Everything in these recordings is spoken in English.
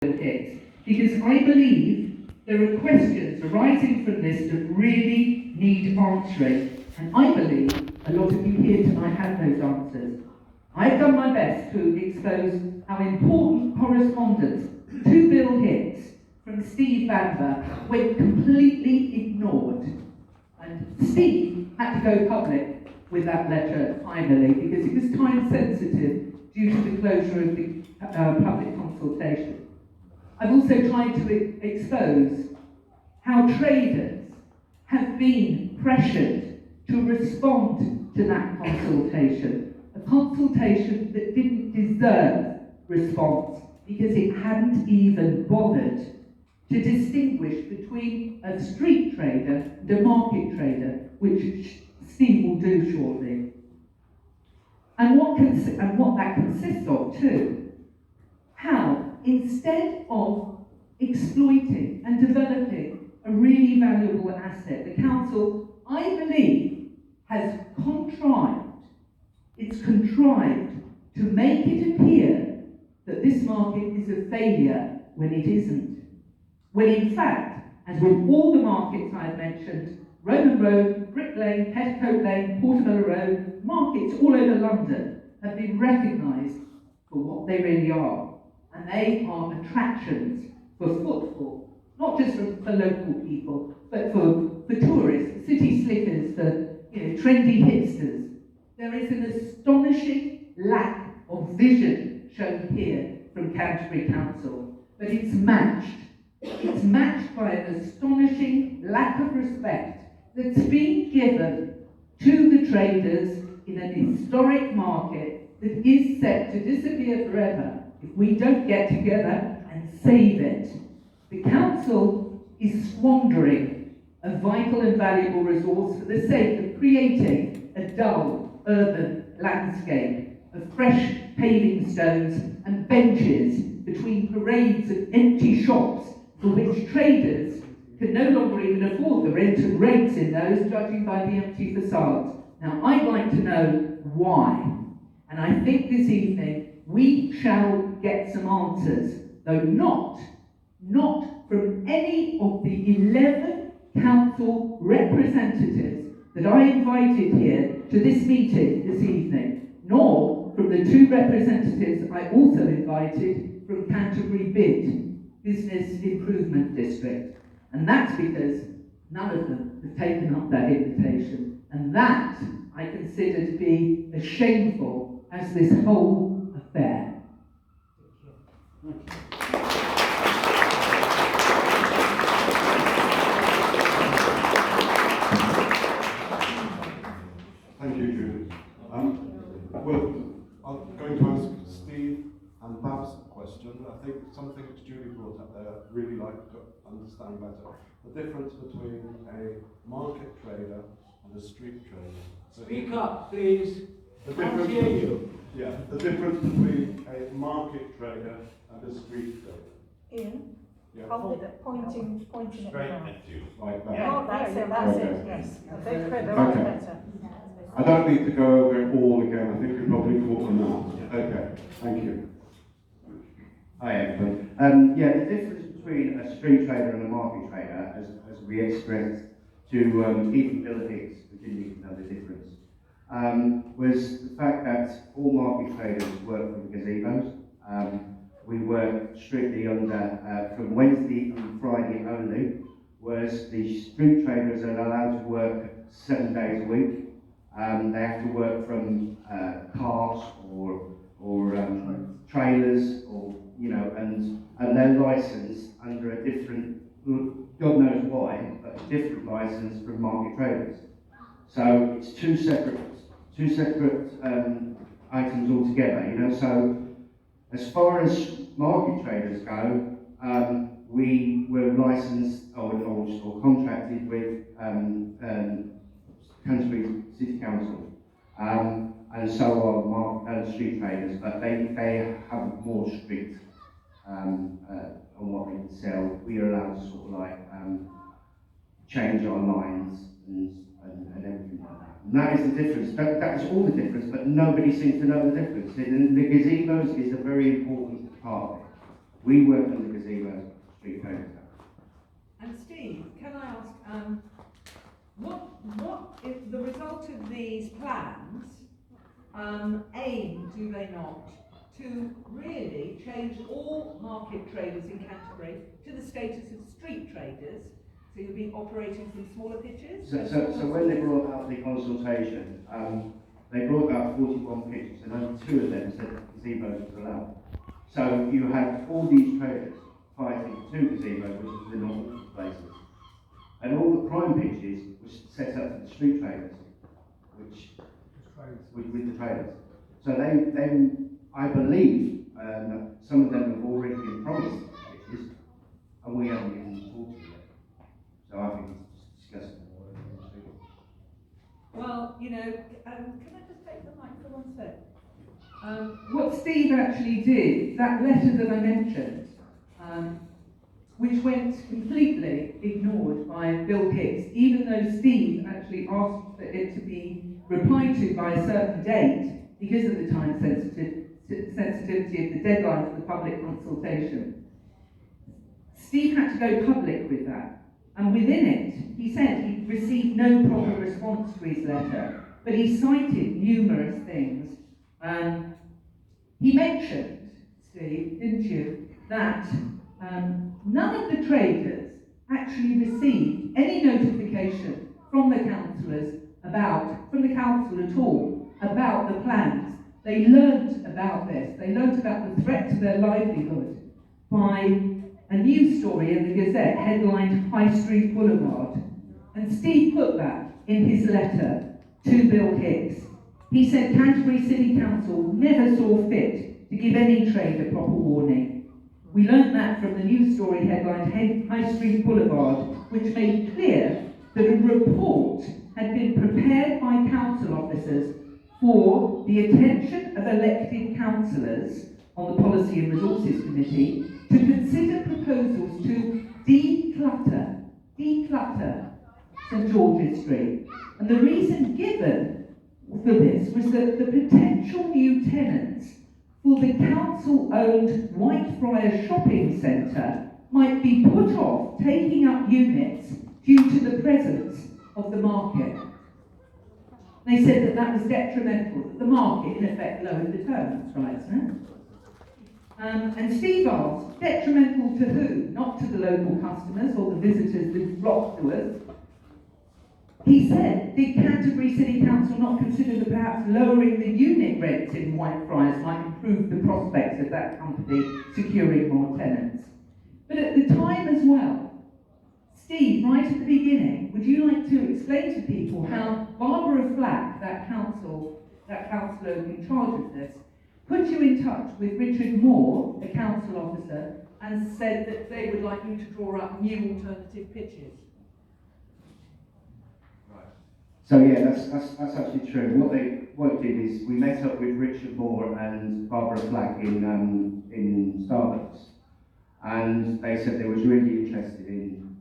it, because I believe there are questions arising from this that really need answering, and I believe a lot of you here tonight have those answers. I've done my best to expose how important correspondence to Bill Hicks from Steve Bamber went completely ignored. And Steve had to go public with that letter finally because it was time sensitive due to the closure of the public consultation. I've also tried to expose how traders have been pressured to respond to that consultation, a consultation that didn't deserve response because it hadn't even bothered to distinguish between a street trader and a market trader, which Steve will do shortly. And what that consists of too, how instead of exploiting and developing a really valuable asset, the council, I believe, has contrived to make it appear that this market is a failure when it isn't. When in fact, as with all the markets I've mentioned, Roman Road, Brick Lane, Petticoat Lane, Portobello Road, markets all over London have been recognised for what they really are. And they are attractions for footfall, not just for local people, but for tourists, city slickers, for trendy hipsters. There is an astonishing lack of vision shown here from Canterbury Council, but it's matched. It's matched by an astonishing lack of respect that's been given to the traders in an historic market that is set to disappear forever if we don't get together and save it. The council is squandering a vital and valuable resource for the sake of creating a dull urban landscape of fresh paving stones and benches between parades and empty shops for which traders can no longer even afford the rental rates in those, judging by the empty facades. Now, I'd like to know why. And I think this evening we shall get some answers, though not from any of the 11 council representatives that I invited here to this meeting this evening, nor from the 2 representatives I also invited from Canterbury Business Improvement District. And that's because none of them have taken up that invitation. And that I consider to be as shameful as this whole affair. Thank you, Judith. Well, I'm going to ask Steve and Babs a question. I think something that Julie brought up there I'd really like to understand better. The difference between a market trader and a street trader. Speak up, please. I can't hear you. Yeah, the difference between a market trader and a street trader. Ian? Yeah. Hold it, pointing at Straight the at you. Like that. Oh, that's it, yes. I think we're the Okay. better. I don't need to go over it all again. I think we've probably caught them now. Okay, thank you. Hi, everyone. The difference between a street trader and a market trader, as we expressed to even Bill Hicks, who didn't even know the difference, was the fact that all market traders work from gazebos. We work strictly under, from Wednesday and Friday only, whereas the street traders are allowed to work 7 days a week. They have to work from cars or trailers, or and they're licensed under a different, God knows why, but a different license from market traders. So it's two separate items altogether. So as far as market traders go, we were licensed or contracted with Canterbury City Council, and so are street traders, but they have more strict on what they can sell. We are allowed to sort of change our lines and everything like that. And that is the difference. That is all the difference, but nobody seems to know the difference. And the gazebos is a very important part of it. We work on the gazebo street traders. And Steve, can I ask, what if the result of these plans aim, do they not, to really change all market traders in Canterbury to the status of street traders? So you'll be operating from smaller pitches? So when they brought out the consultation, they brought out 41 pitches and only 2 of them said gazebos was allowed. So you had all these traders fighting 2 gazebos, which is the normal places. And all the prime pitches were set up for the street traders, which with the traders. So they I believe, some of them have already been promised pitches, and we haven't even talked to them. So I think it's disgusting. Well, you know, can I just take the mic for 1 sec? What Steve actually did, that letter that I mentioned, which went completely ignored by Bill Hicks, even though Steve actually asked for it to be replied to by a certain date because of the time sensitivity of the deadline for the public consultation. Steve had to go public with that, and within it, he said he received no proper response to his letter, but he cited numerous things. He mentioned, Steve, didn't you, that none of the traders actually received any notification from the councillors from the council at all, about the plans. They learnt about this. They learnt about the threat to their livelihood by a news story in the Gazette headlined High Street Boulevard. And Steve put that in his letter to Bill Hicks. He said Canterbury City Council never saw fit to give any trader proper warning. We learnt that from the news story headlined High Street Boulevard, which made clear that a report had been prepared by council officers for the attention of elected councillors on the Policy and Resources Committee to consider proposals to declutter St George's Street. And the reason given for this was that the potential new tenants for the council-owned Whitefriars shopping centre might be put off taking up units due to the presence of the market. They said that that was detrimental, that the market in effect lowered the terms rights. And Steve asked, detrimental to who? Not to the local customers or the visitors that flocked to us. He said, did Canterbury City Council not consider that perhaps lowering the unit rents in Whitefriars might improve the prospects of that company securing more tenants? But at the time as well, Steve, right at the beginning, would you like to explain to people how Barbara Flack, that councillor in charge of this, put you in touch with Richard Moore, the council officer, and said that they would like you to draw up new alternative pitches? So yeah, that's actually true. What it did is we met up with Richard Moore and Barbara Flack in Starbucks, and they said they was really interested in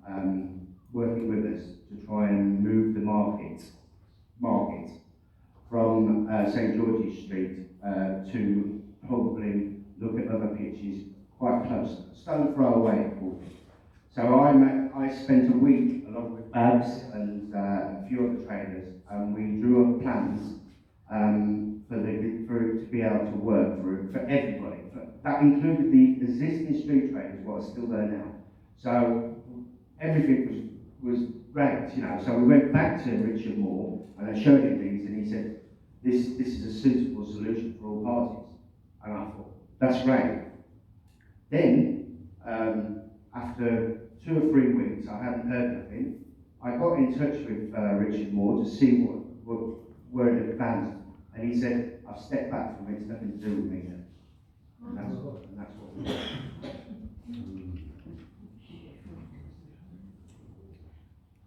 working with us to try and move the market from St George's Street to probably look at other pitches quite close, a stone throw away. So I spent a week along with Babs and a few other traders, and we drew up plans for it to be able to work for everybody. That included the existing street traders, what are still there now. So everything was great, you know. So we went back to Richard Moore and I showed him these, and he said, this is a suitable solution for all parties. And I thought, that's great. Then, after 2 or 3 weeks, I hadn't heard nothing. I got in touch with Richard Moore to see where it had advanced, and he said, I've stepped back from it, it's nothing to do with me now. And that's what we did.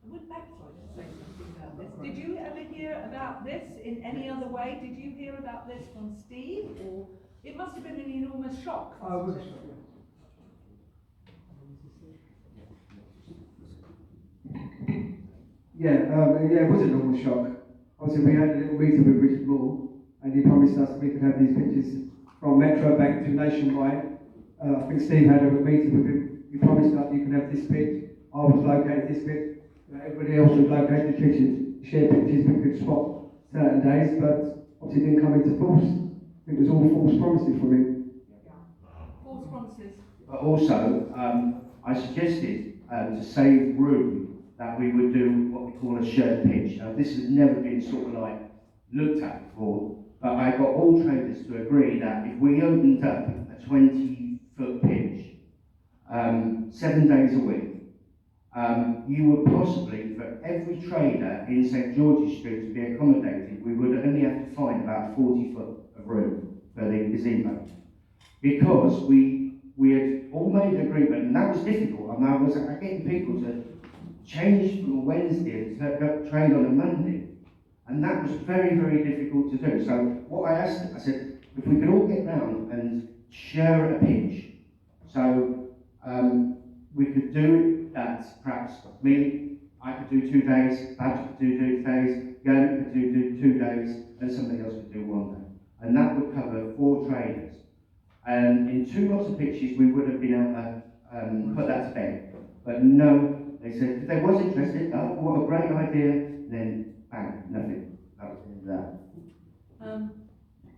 Would Bex like to say something about this? Did you ever hear about this in any other way? Did you hear about this from Steve? Or it must have been an enormous shock. I was shocked. Yeah, it was a normal shock. Obviously, we had a little meeting with Richard Moore, and he promised us we could have these pictures from Metro Bank to Nationwide I think Steve had a meeting with him. He promised that you can have this pitch. I was located this pitch. Everybody else was located the pitches, share pitches we could swap certain days, but obviously didn't come into force. I think it was all false promises from him. False promises. But also, I suggested to save room that we would do what we call a shared pitch. Now, this has never been sort of like looked at before, but I got all traders to agree that if we opened up a 20-foot pitch 7 days a week, you would possibly, for every trader in St George's Street to be accommodated, we would only have to find about 40 foot of room for the gazebo. Because we had all made an agreement, and that was difficult. I was getting people to change from a Wednesday to trade on a Monday, and that was very, very difficult to do. So what I asked, I said, if we could all get round and share a pitch, so we could do that. Perhaps I could do 2 days, perhaps could do 2 days, Gavin could do 2 days, and somebody else could do 1 day, and that would cover 4 traders. And in 2 lots of pitches, we would have been able to put that to bed. But no, they said, if they was interested, oh, what a great idea, then bang, nothing. That was the end of that.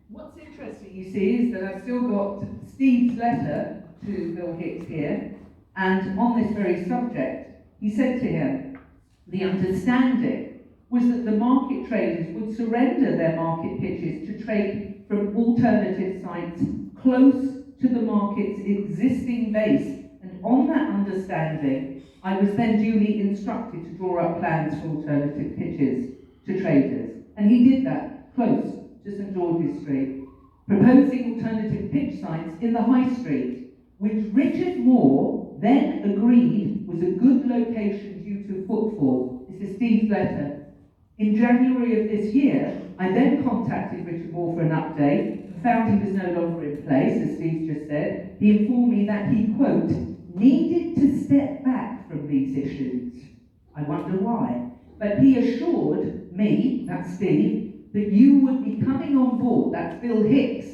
What's interesting, you see, is that I've still got Steve's letter to Bill Hicks here, and on this very subject, he said to him, the understanding was that the market traders would surrender their market pitches to trade from alternative sites close to the market's existing base, and on that understanding, I was then duly instructed to draw up plans for alternative pitches to traders, and he did that close to St George's Street, proposing alternative pitch sites in the High Street, which Richard Moore then agreed was a good location due to footfall. This is Steve's letter. In January of this year, I then contacted Richard Moore for an update and found he was no longer in place, as Steve just said. He informed me that he, quote, needed to step back from these issues. I wonder why. But he assured me, that's Steve, that you would be coming on board, that's Bill Hicks,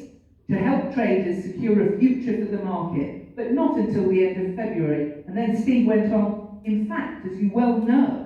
to help traders secure a future for the market, but not until the end of February. And then Steve went on, in fact, as you well know,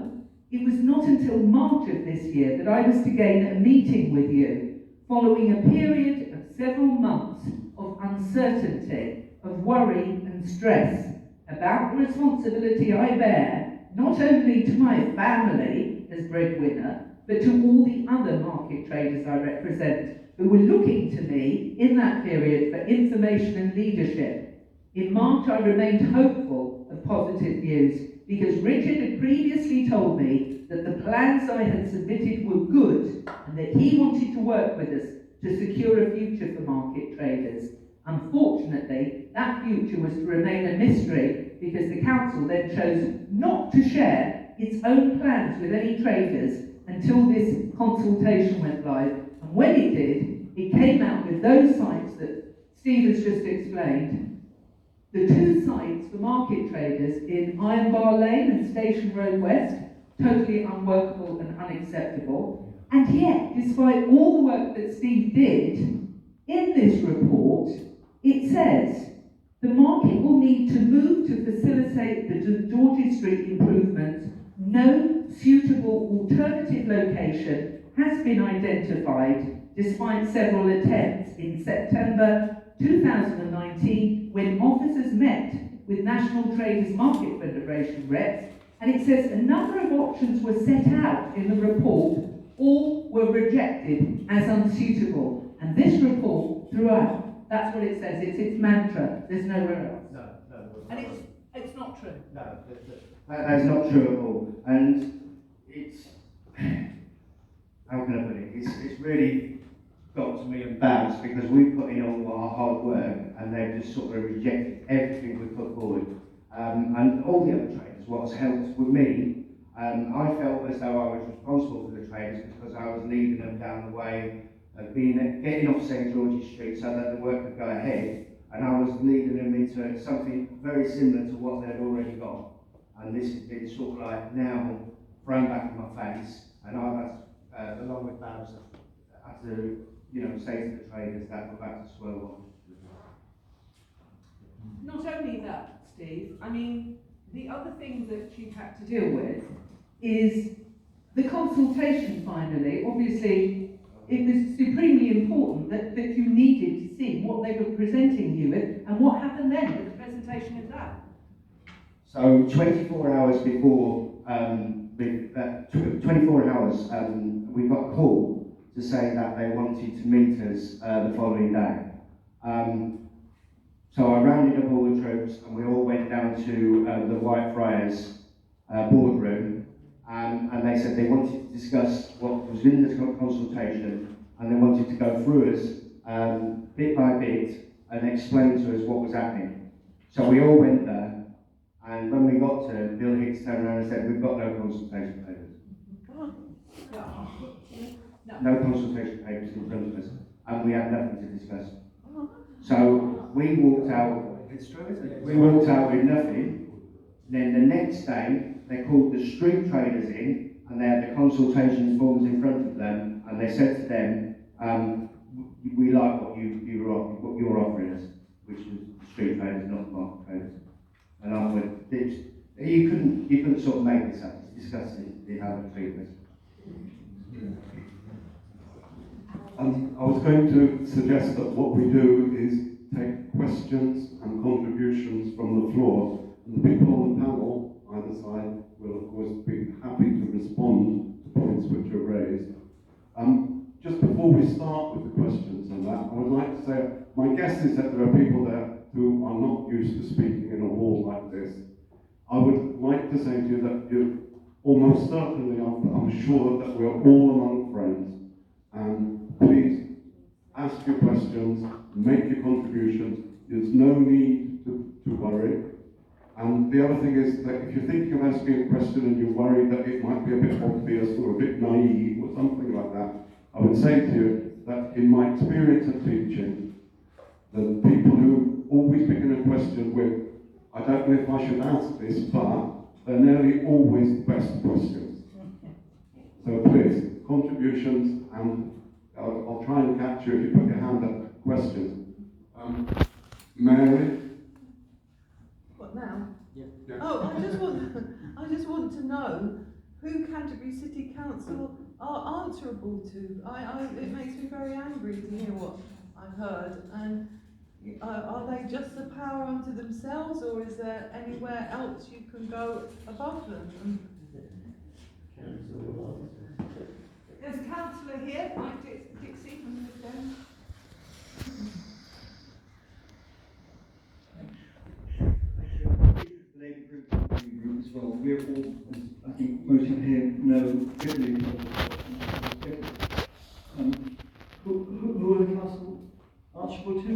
it was not until March of this year that I was to gain a meeting with you, following a period of several months of uncertainty, of worry and stress about the responsibility I bear, not only to my family as breadwinner, but to all the other market traders I represent, who were looking to me in that period for information and leadership. In March, I remained hopeful of positive news, because Richard had previously told me that the plans I had submitted were good, and that he wanted to work with us to secure a future for market traders. Unfortunately, that future was to remain a mystery, because the council then chose not to share its own plans with any traders until this consultation went live. And when it did, it came out with those sites that Steve has just explained. The 2 sites for market traders in Iron Bar Lane and Station Road West, totally unworkable and unacceptable. And yet, despite all the work that Steve did, in this report, it says, the market will need to move to facilitate the George's Street improvements. No suitable alternative location has been identified, despite several attempts in September 2019, when officers met with National Traders Market Federation reps, and it says a number of options were set out in the report. All were rejected as unsuitable. And this report, throughout, that's what it says. It's its mantra. There's nowhere else. No. And it's not true. No, That's not true at all. And it's, how can I put it? It's really got to me embarrassed, because we put in all our hard work and they've just sort of rejected everything we put forward. And all the other traders, what's helped with me, I felt as though I was responsible for the traders, because I was leading them down the way of getting off St George's Street so that the work could go ahead, and I was leading them into something very similar to what they'd already got. And this has been sort of like now thrown back in my face, and I've had, along with Babs, had to say to the traders that we're back to square one. Not only that, Steve, I mean, the other thing that you've had to deal with is the consultation finally. Obviously, it was supremely important that you needed to see what they were presenting you with, and what happened then with the presentation of that. So 24 hours before, 24 hours, we got a call to say that they wanted to meet us the following day. So I rounded up all the troops and we all went down to the Whitefriars boardroom, and they said they wanted to discuss what was in the consultation, and they wanted to go through us bit by bit and explain to us what was happening. So we all went there. And when we got to Bill Hicks turned around and said, we've got no consultation papers. No consultation papers in front of us, and we had nothing to discuss. So we walked out with nothing. Then the next day, they called the street traders in, and they had the consultation forms in front of them, and they said to them, we like what you're offering us, which is the street traders, not the market traders. And I went, you couldn't sort of make this up. It's disgusting, how they treat us. I was going to suggest that what we do is take questions and contributions from the floor, and the people on the panel, either side, will of course be happy to respond to points which are raised. Just before we start with the questions and that, I would like to say, my guess is that there are people there who are not used to speaking in a hall like this. I would like to say to you that you almost certainly are, I'm sure that we're all among friends, and please ask your questions, make your contributions. There's no need to worry. And the other thing is that if you're thinking of asking a question and you're worried that it might be a bit obvious or a bit naive or something like that, I would say to you that in my experience of teaching, the people who always begin a question with, I don't know if I should ask this, but they're nearly always the best questions. So please, contributions, and I'll try and catch you if you put your hand up. Questions. Mary? What now? Yeah. Oh, I just want to know who Canterbury City Council are answerable to. It makes me very angry to hear what I've heard. And are they just a power unto themselves, or is there anywhere else you can go above them? There's a councillor here, Mike Dixie from the down. Labour group as well. We're all, as I think most of you here know, really who are the council answerable to?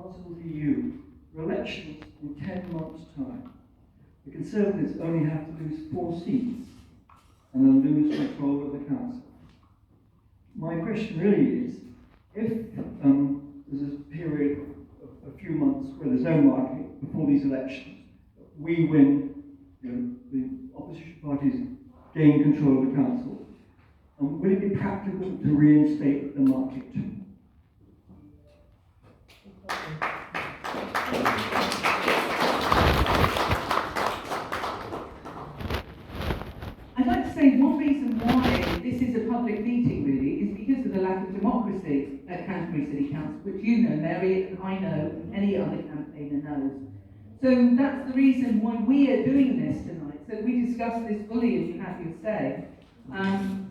Answerable to you. For elections in 10 months' time. The Conservatives only have to lose 4 seats and then lose control of the council. My question really is, if there's a period of a few months where there's no market before these elections, we win, the opposition parties gain control of the council, will it be practical to reinstate the market? I'd like to say one reason why this is a public meeting really is because of the lack of democracy at Canterbury City Council, which you know, Mary, and I know, and any other campaigner knows. So that's the reason why we are doing this tonight, so we discuss this fully, as you have your say. And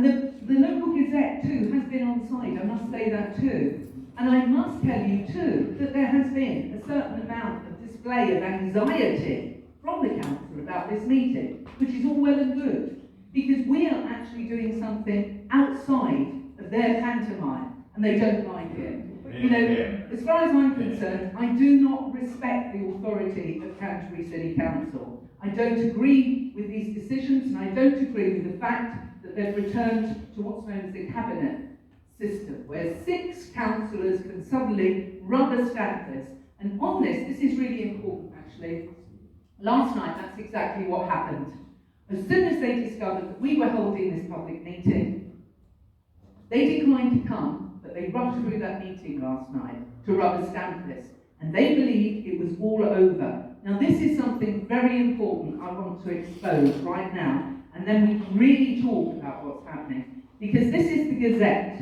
the local Gazette too has been on site, I must say that too. And I must tell you too that there has been a certain amount of display of anxiety from the council about this meeting, which is all well and good, because we are actually doing something outside of their pantomime, and they don't like it. You know, as far as I'm concerned, I do not respect the authority of Canterbury City Council. I don't agree with these decisions, and I don't agree with the fact that they've returned to what's known as the cabinet system, where 6 councillors can suddenly rubber stamp this. And on this is really important actually. Last night, that's exactly what happened. As soon as they discovered that we were holding this public meeting, they declined to come, but they rushed through that meeting last night to rubber stamp this. and they believed it was all over. Now this is something very important I want to expose right now, and then we can really talk about what's happening, because this is the Gazette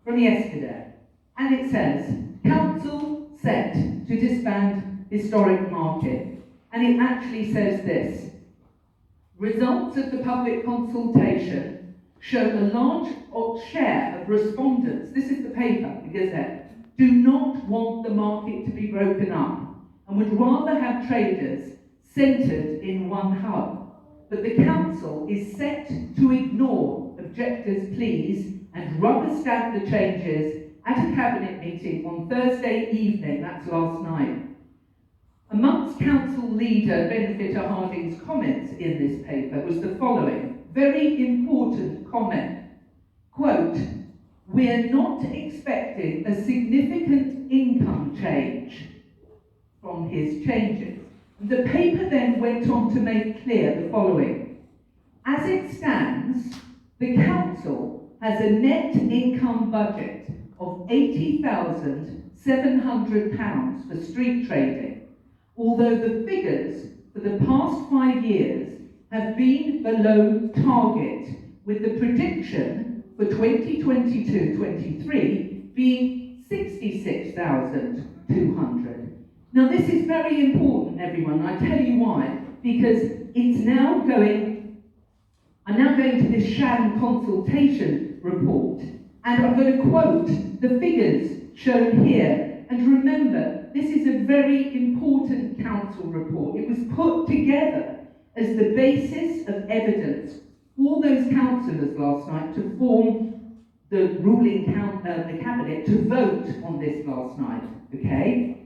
from yesterday, and it says, Council set to disband historic market, and it actually says this: results of the public consultation show a large share of respondents, this is the paper, the Gazette, do not want the market to be broken up and would rather have traders centred in one hub. But the council is set to ignore objectors' pleas and rubber stamp the changes at a cabinet meeting on Thursday evening, that's last night. Amongst council leader Benefita Harding's comments in this paper was the following, very important comment. Quote, "We're not expecting a significant income change from his changes." And the paper then went on to make clear the following. As it stands, the council has a net income budget of £80,700 for street trading, although the figures for the past 5 years have been below target, with the prediction for 2022-23 being 66,200. Now this is very important, everyone, and I tell you why, because it's now I'm now going to this sham consultation report, and I'm going to quote the figures shown here. And remember, this is a very important council report. It was put together as the basis of evidence for those councillors last night to form the ruling the cabinet to vote on this last night, okay?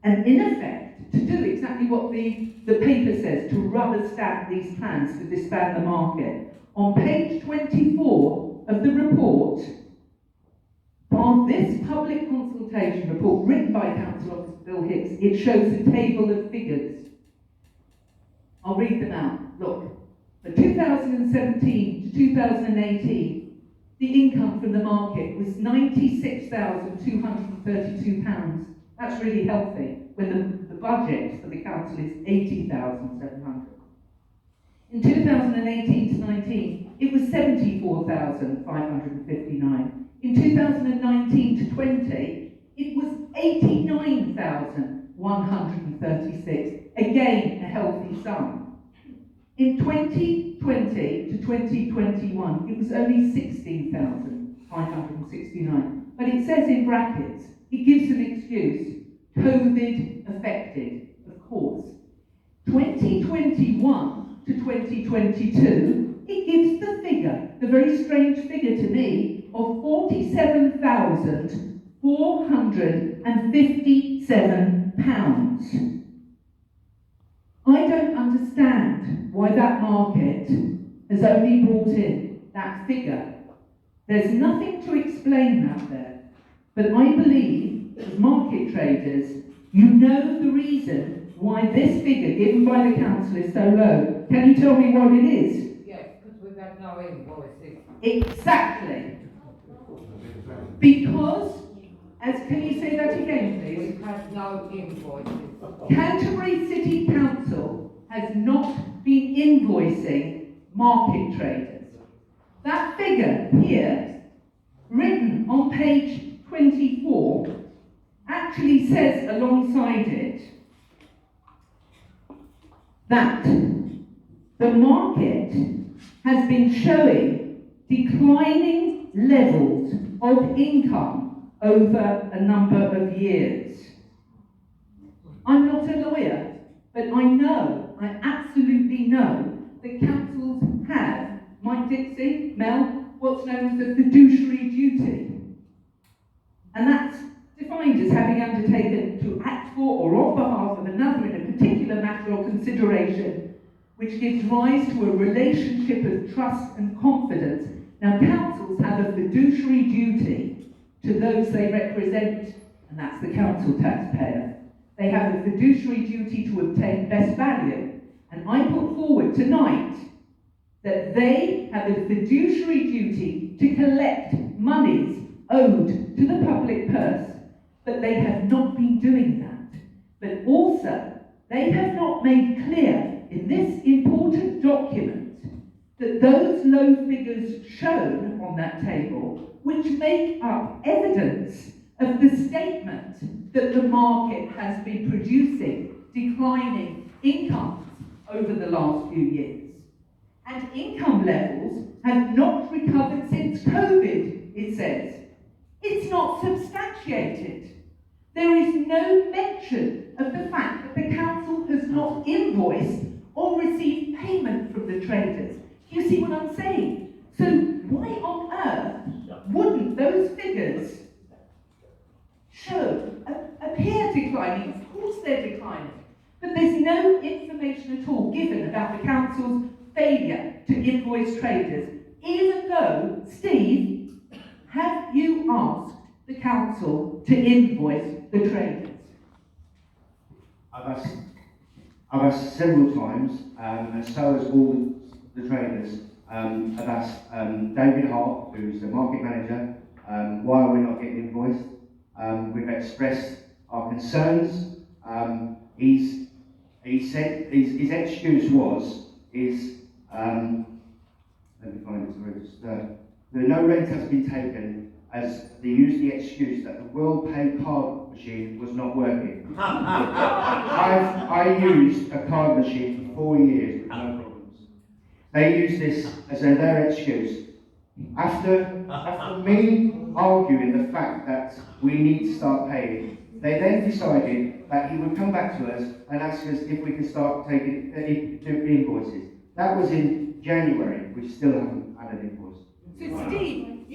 And in effect, to do exactly what the paper says, to rubber stamp these plans to disband the market. On page 24 of the report, on this public consultation report written by Council Officer Bill Hicks, it shows a table of figures. I'll read them out. Look, for 2017 to 2018, the income from the market was £96,232. That's really healthy when the budget for the council is 80,700. In 2018 to 19, it was 74,559. In 2019 to 20, it was 89,136. Again, a healthy sum. In 2020 to 2021, it was only 16,569. But it says in brackets, it gives an excuse, COVID affected, of course. 2021 to 2022, it gives the figure, the very strange figure to me, of £47,457. I don't understand why that market has only brought in that figure. There's nothing to explain that there. But I believe, as market traders, you know the reason why this figure given by the council is so low. Can you tell me what it is? Yes, because we've had no invoices. Exactly. Because, can you say that again, please? We've had no invoices. Canterbury City Council has not been invoicing market traders. That figure here, written on page 24, actually says alongside it that the market has been showing declining levels of income over a number of years. I'm not a lawyer, but I absolutely know that councils have, Mike Dixie, Mel, what's known as a fiduciary duty. And that's defined as having undertaken to act for or on behalf of another in a particular matter or consideration, which gives rise to a relationship of trust and confidence. Now, councils have a fiduciary duty to those they represent, and that's the council taxpayer. They have a fiduciary duty to obtain best value. And I put forward tonight that they have a fiduciary duty to collect monies owed to the public purse, but they have not been doing that. But also, they have not made clear in this important document that those low figures shown on that table, which make up evidence of the statement that the market has been producing declining incomes over the last few years. And income levels have not recovered since COVID, it says. It's not substantiated. There is no mention of the fact that the council has not invoiced or received payment from the traders. Do you see what I'm saying? So why on earth wouldn't those figures appear declining? Of course they're declining. But there's no information at all given about the council's failure to invoice traders, even though, Steve, have you asked the council to invoice the traders? I've asked several times, and so has all the traders. I've asked David Hart, who's the market manager, why we're not getting invoiced. We've expressed our concerns. He said his excuse let me find it to register. No rent has been taken, as they used the excuse that the World Pay card machine was not working. I used a card machine for 4 years with no problems. They used this as their excuse. After me arguing the fact that we need to start paying, they then decided that he would come back to us and ask us if we could start taking invoices. That was in January. We still haven't had an invoice. So Steve,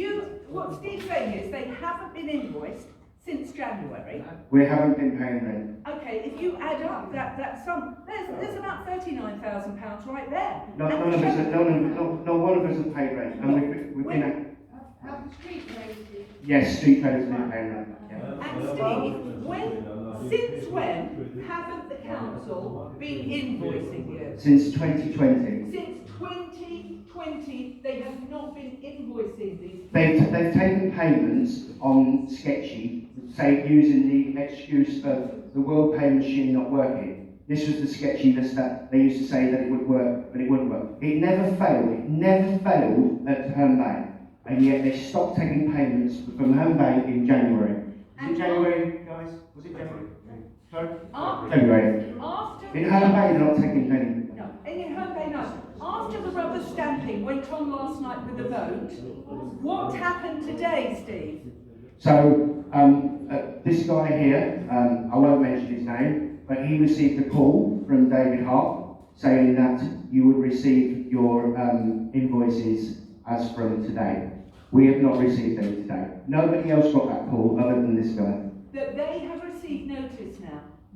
what Steve's saying is they haven't been invoiced since January. We haven't been paying rent. Okay, if you add up that sum, there's about £39,000 right there. No one of us have paid rent, and we've been. Have the street rated? Yes, street traders have been paying rent. Yeah. And Steve, since when haven't the council been invoicing you? Since 2020. Since 2020, they have not been invoicing these. They've taken payments on Sketchy, say using the excuse of the World Pay machine not working. This was the sketchiness that they used to say that it would work, but it wouldn't work. It never failed. It never failed at Herne Bay. And yet they stopped taking payments from Herne Bay in January. Was it January, guys? Was it January? Sorry? February. In Herne Bay, they're not taking payments. No, in Herne Bay, no. After the rubber stamping went on last night with the vote, what happened today, Steve? So, this guy here, I won't mention his name, but he received a call from David Hart saying that you would receive your invoices as from today. We have not received any today. Nobody else got that call other than this guy. That they have received notice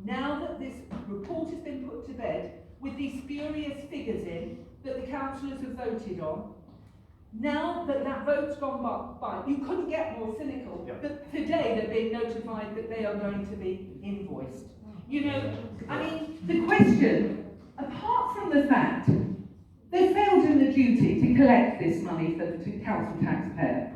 now that this report has been put to bed, with these spurious figures in that the councillors have voted on. Now that that vote's gone by, you couldn't get more cynical, but today they're being notified that they are going to be invoiced. You know, I mean, The question, apart from the fact they failed in the duty to collect this money for the council taxpayer,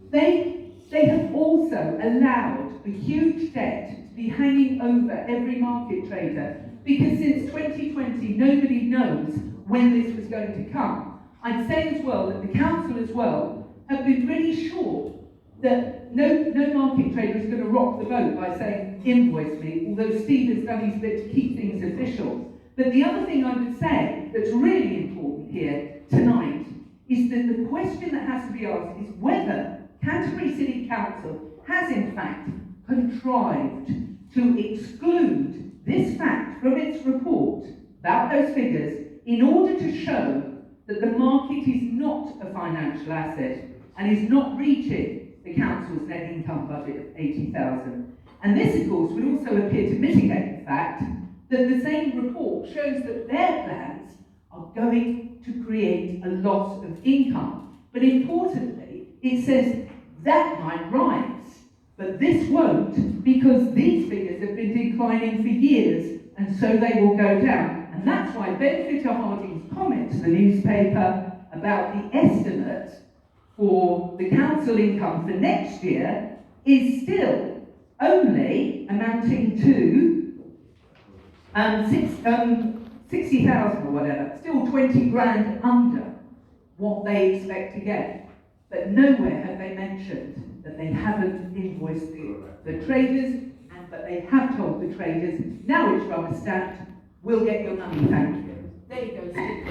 they have also allowed a huge debt to be hanging over every market trader, because since 2020 nobody knows when this was going to come. I'd say as well that the council as well have been pretty sure that no market trader is going to rock the boat by saying invoice me, although Steve has done his bit to keep things official. But the other thing I would say that's really important here tonight is that the question that has to be asked is whether Canterbury City Council has in fact contrived to exclude this fact from its report about those figures in order to show that the market is not a financial asset and is not reaching the council's net income budget of 80,000. And this, of course, would also appear to mitigate the fact that the same report shows that their plans are going to create a loss of income. But importantly, it says that might rise, but this won't, because these figures have been declining for years, and so they will go down. And that's why Benefiter Harding's comment to the newspaper about the estimate for the council income for next year is still only amounting to 60,000 or whatever, still 20 grand under what they expect to get. But nowhere have they mentioned that they haven't invoiced the traders, and that they have told the traders, now it's rubber stamped, we'll get your money, thank you. There you go, Steve.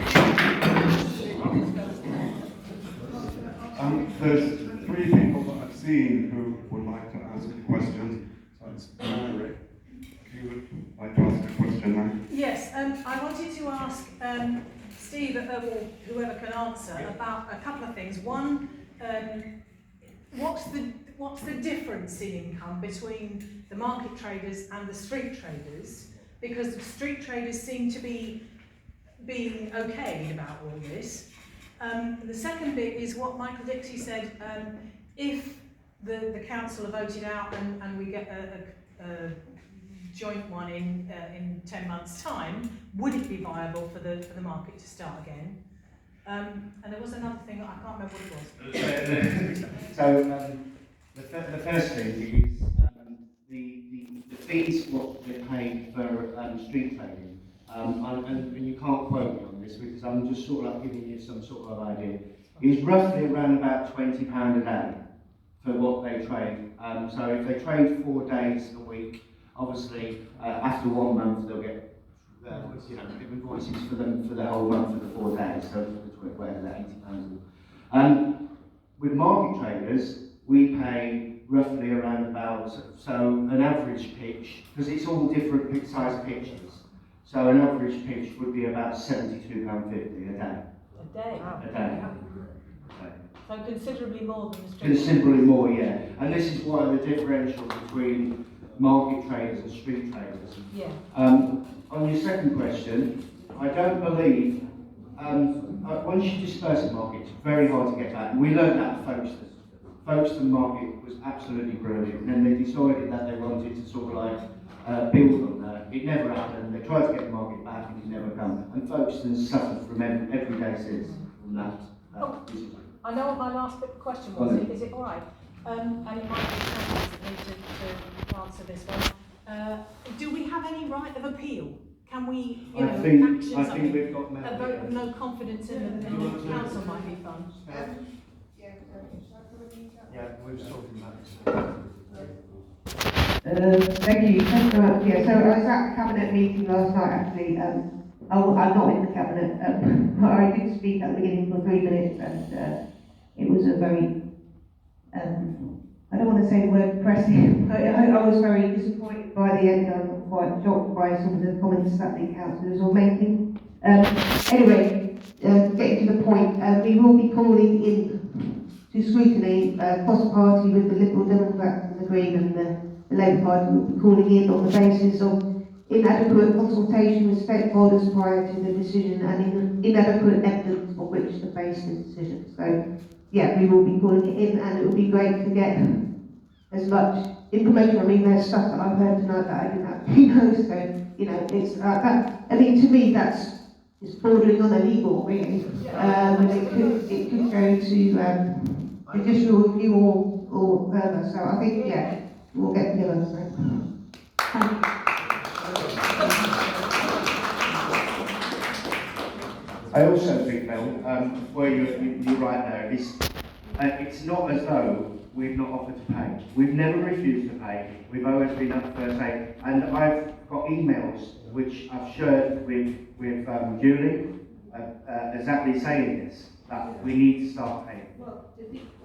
There's 3 people that I've seen who would like to ask questions. So it's Mary. If you would like to ask a question now. Yes, I wanted to ask Steve, or whoever can answer, about a couple of things. One, what's the difference in income between the market traders and the street traders? Because the street traders seem to be being okayed about all this. The second bit is what Michael Dixie said, if the council are voted out and we get a joint one in 10 months' time, would it be viable for the market to start again? And there was another thing, I can't remember what it was. So the first thing is the fees what we're paying for street trading. And you can't quote me on this because I'm just sort of like giving you some sort of idea. It's roughly around about £20 a day for what they trade. So if they trade 4 days a week, obviously after 1 month they'll get invoices for them for the whole month for the 4 days. So whatever that £80. With market traders, we pay roughly around about an average pitch, because it's all different size pitches. So an average pitch would be about £72.50 a day. A day? A day. So considerably more than the street. Considerably more, yeah. And this is why the differential between market traders and street traders. Yeah. On your second question, I don't believe, once you disperse a market, it's very hard to get back. We learned that at Folkestone. Folkestone market was absolutely brilliant, and then they decided that they wanted to sort of like build on that. It never happened. They tried to get the market back and it never come. And Folkestone's suffered from every day since from that. I know what my last question was. Is it all right? And it might be to answer this one. Do we have any right of appeal? Can we, I think we've got a vote of no confidence in the council might be fun. Yeah, we're talking about this. Thank you. Thank you very much. Yeah, so I was at the cabinet meeting last night actually. I'm not in the cabinet, but I did speak at the beginning for 3 minutes, and it was a very, I don't want to say the word depressing, but I was very disappointed by the end. I'm quite shocked by some of the comments that the councillors were making. Anyway, getting to the point, we will be calling in to scrutiny cross-party with the Liberal Democrats and the Green and the Labour Party will be calling in on the basis of inadequate consultation with stakeholders prior to the decision and inadequate evidence on which to base the decision. So, yeah, we will be calling it in, and it would be great to get as much information. I mean, there's stuff that I've heard tonight that I didn't actually know, so, it's that. I mean, to me, it's bordering on illegal, really. And it could go to judicial review or further. So I think, yeah, we'll get together. So. Thank you. I also think, Mel, where you're right there, it's not as though we've not offered to pay. We've never refused to pay. We've always been up for pay. And I've got emails which I've shared with Julie, exactly saying this, that we need to start paying. Well,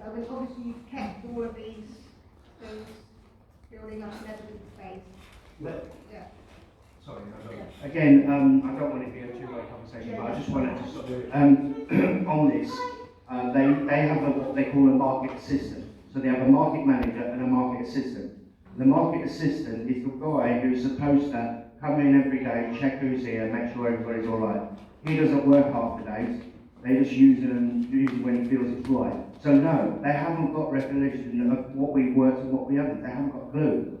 obviously you've kept all of these things building up an evidence base. Yeah. Sorry, Again, I don't want it to be a two-way conversation, but I just wanted to sort of, on this, they have what they call a market assistant. So they have a market manager and a market assistant. The market assistant is the guy who's supposed to come in every day, check who's here, make sure everybody's all right. He doesn't work half the days. They just use them when he feels it's right. So no, they haven't got recollection of what we worked and what we haven't. They haven't got a clue.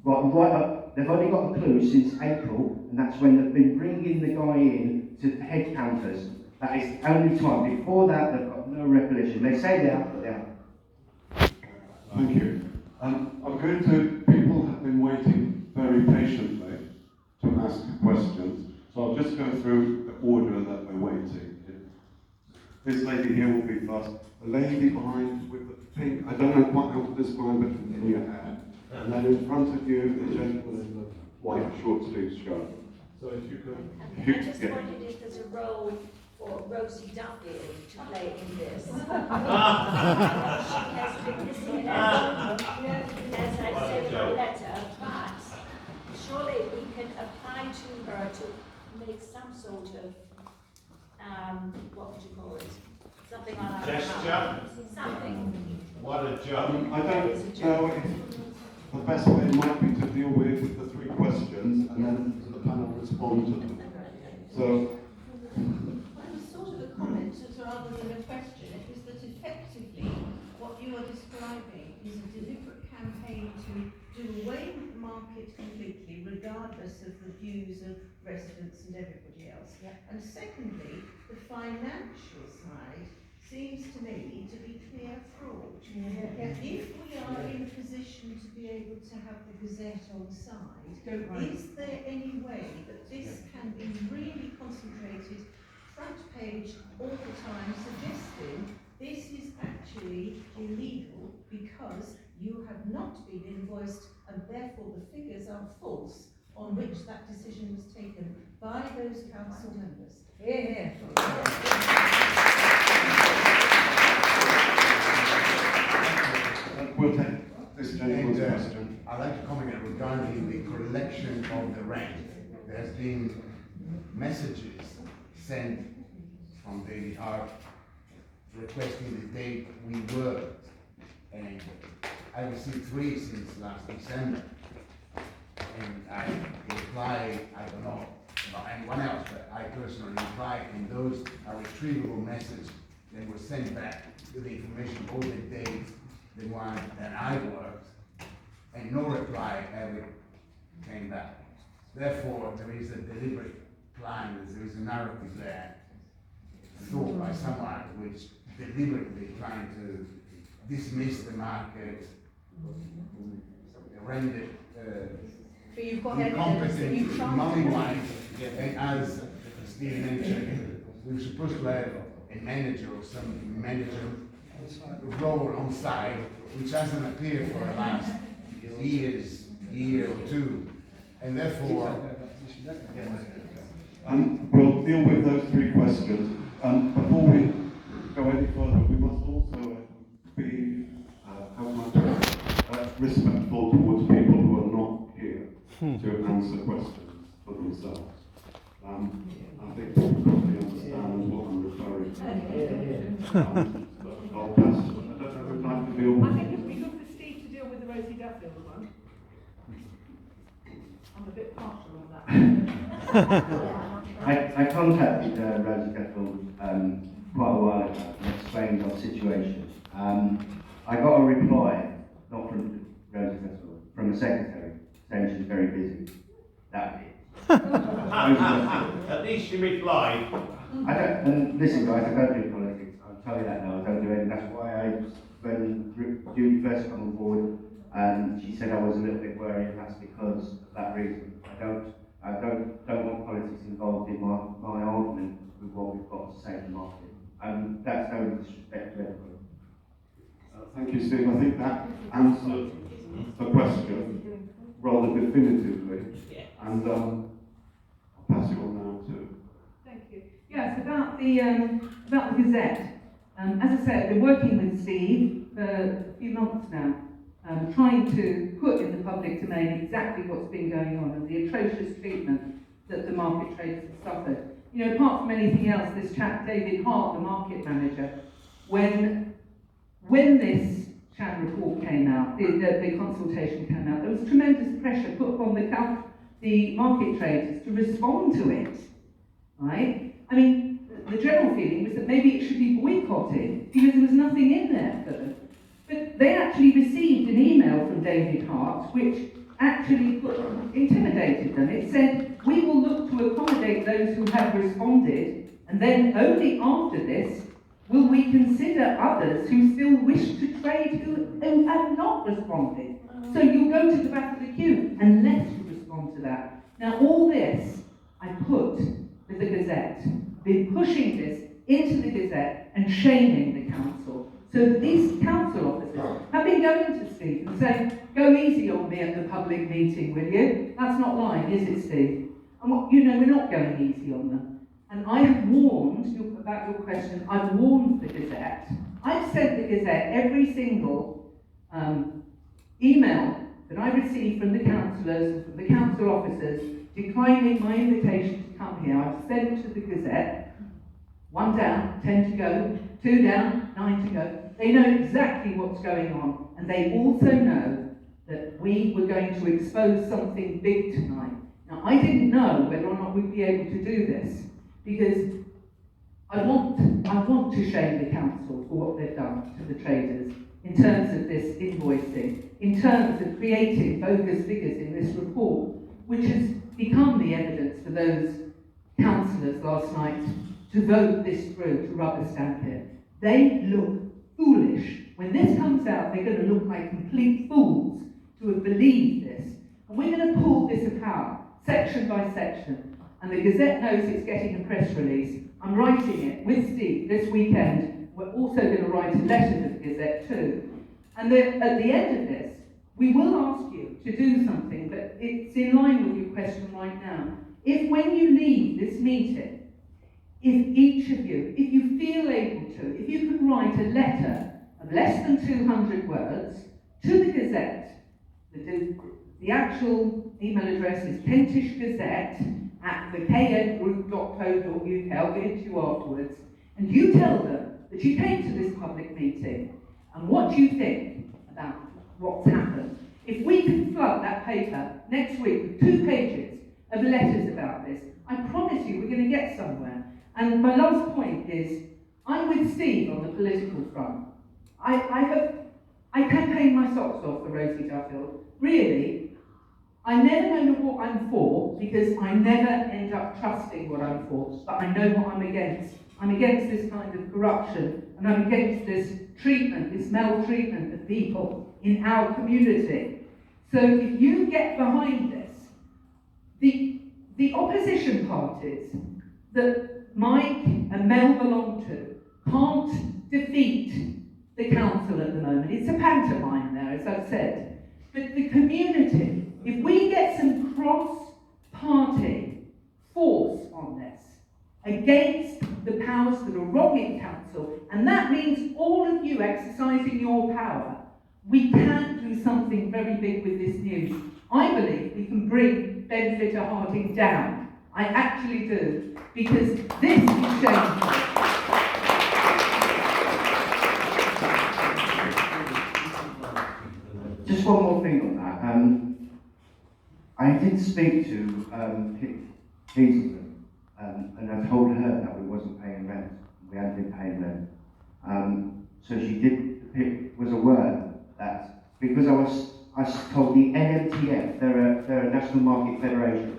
Right up, they've only got a clue since April, and that's when they've been bringing the guy in to head counters. That is the only time. Before that, they've got no recollection. They say they have, but they haven't. Thank you. I'm going to, people have been waiting very patiently, to ask questions. So I'll just go through the order that we're waiting. This lady here will be first. The lady behind with the pink, I don't know quite how to describe it in your hair. And then in front of you, the gentleman in the white short sleeve shirt. So if you could... I just wondered if there's a role for Rosie Duffield to play in this. She has been missing out, as I said in the letter, but surely we can apply to her to make some sort of, what would you call it? Something on our Gesture? Something. What a joke. I don't know if the best way might be to deal with the three questions and then the panel respond to them. So, Well, it's sort of a comment rather than a question. It is that effectively what you are describing is a deliberate campaign to do away with the market completely, regardless of the views of residents and everybody else. Yeah. And secondly, the financial side seems to me to be clear fraud. Yeah. If we are in a position to be able to have the Gazette on side, is there any way that this can be really concentrated, front page all the time, suggesting this is actually illegal because you have not been invoiced and therefore the figures are false on which that decision was taken by those council members? Yeah. we'll take this gentleman's question. I'd like to comment regarding the collection of the rent. There's been messages sent from David Hart requesting the date we worked, and I received 3 since last December. And I replied, I don't know about anyone else, but I personally replied, and those are retrievable messages that were sent back with the information, all the dates, the one that I worked, and no reply ever came back. Therefore, there is a deliberate plan, there is a narrative there, thought by someone which deliberately trying to dismiss the market, render it But you've got incompetent money-wise, and as Steve mentioned, we were supposed to have a manager or some manager role on site, which hasn't appeared for the last year or two, and therefore we'll deal with those 3 questions. Before we go any further, we must also be respectful towards people who are not here to answer questions for themselves. I think people probably understand what I'm referring to. I'll pass. I don't know who'd like to deal with. I think it'd be good for Steve to deal with the Rosie Duffield one. I'm a bit partial on that. I contacted Rosie Duffield quite a while ago and explained our situation. I got a reply, not from Rosie Duffield, from the secretary, saying she's very busy. That is. At least you replied. And listen guys, I don't do politics, I'll tell you that now, I don't do anything. That's why when Judy first came on board, she said I was a little bit worried, and that's because of that reason. I don't want politics involved in my argument with what we've got to say in the market. That's no disrespect to everybody. Thank you, Steve. I think that answered the question rather definitively. And I'll pass you on now to... Thank you. Yes, about the Gazette. As I said, I've been working with Steve for a few months now, trying to put in the public domain exactly what's been going on and the atrocious treatment that the market traders have suffered. You know, apart from anything else, this chap, David Hart, the market manager, when this Chan report came out, the consultation came out, there was tremendous pressure put on the market traders to respond to it, right? I mean, the general feeling was that maybe it should be boycotted because there was nothing in there for them. But they actually received an email from David Hart which actually intimidated them. It said, we will look to accommodate those who have responded, and then only after this will we consider others who still wish to trade who have not responded. So you'll go to the back of the queue unless you respond to that. Now all this I put with the Gazette, been pushing this into the Gazette and shaming the council. So that these council officers have been going to Steve and saying, go easy on me at the public meeting, will you? That's not lying, is it, Steve? And what, you know, we're not going easy on them. And I have warned you about your question. I've warned the Gazette. I've sent the Gazette every single email that I received from the councillors and from the council officers declining my invitation to come here. I've sent to the Gazette. 1 down, 10 to go. 2 down, 9 to go. They know exactly what's going on, and they also know that we were going to expose something big tonight. Now, I didn't know whether or not we'd be able to do this, because I want to shame the council for what they've done to the traders in terms of this invoicing, in terms of creating bogus figures in this report, which has become the evidence for those councillors last night to vote this through, to rubber stamp it. They look foolish. When this comes out, they're going to look like complete fools to have believed this. And we're going to pull this apart, section by section. And the Gazette knows it's getting a press release. I'm writing it with Steve this weekend. We're also going to write a letter to the Gazette too. And then at the end of this, we will ask you to do something, but it's in line with your question right now. If when you leave this meeting, if each of you, if you feel able to, if you could write a letter of less than 200 words to the Gazette, the actual email address is kentishgazette@thekngroup.co.uk, I'll give it to you afterwards, and you tell them that you came to this public meeting and what you think about what's happened. If we can flood that paper next week with 2 pages of letters about this, I promise you we're going to get somewhere. And my last point is, I'm with Steve on the political front. I campaign my socks off for Rosie Duffield. Really, I never know what I'm for, because I never end up trusting what I'm for, but I know what I'm against. I'm against this kind of corruption, and I'm against this treatment, this maltreatment of people in our community. So if you get behind this, the opposition parties that Mike and Mel belong to can't defeat the council at the moment. It's a pantomime there, as I've said. But the community, if we get some cross-party force on this against the powers that are wronging council, and that means all of you exercising your power, we can do something very big with this news. I believe we can bring Benfitter Harding down. I actually do, because this is shameful. Just one more thing on that. I did speak to Hazelton, and I told her that we wasn't paying rent. We hadn't been paying rent. So she was aware that because I was told the NMTF, they're a national market federation,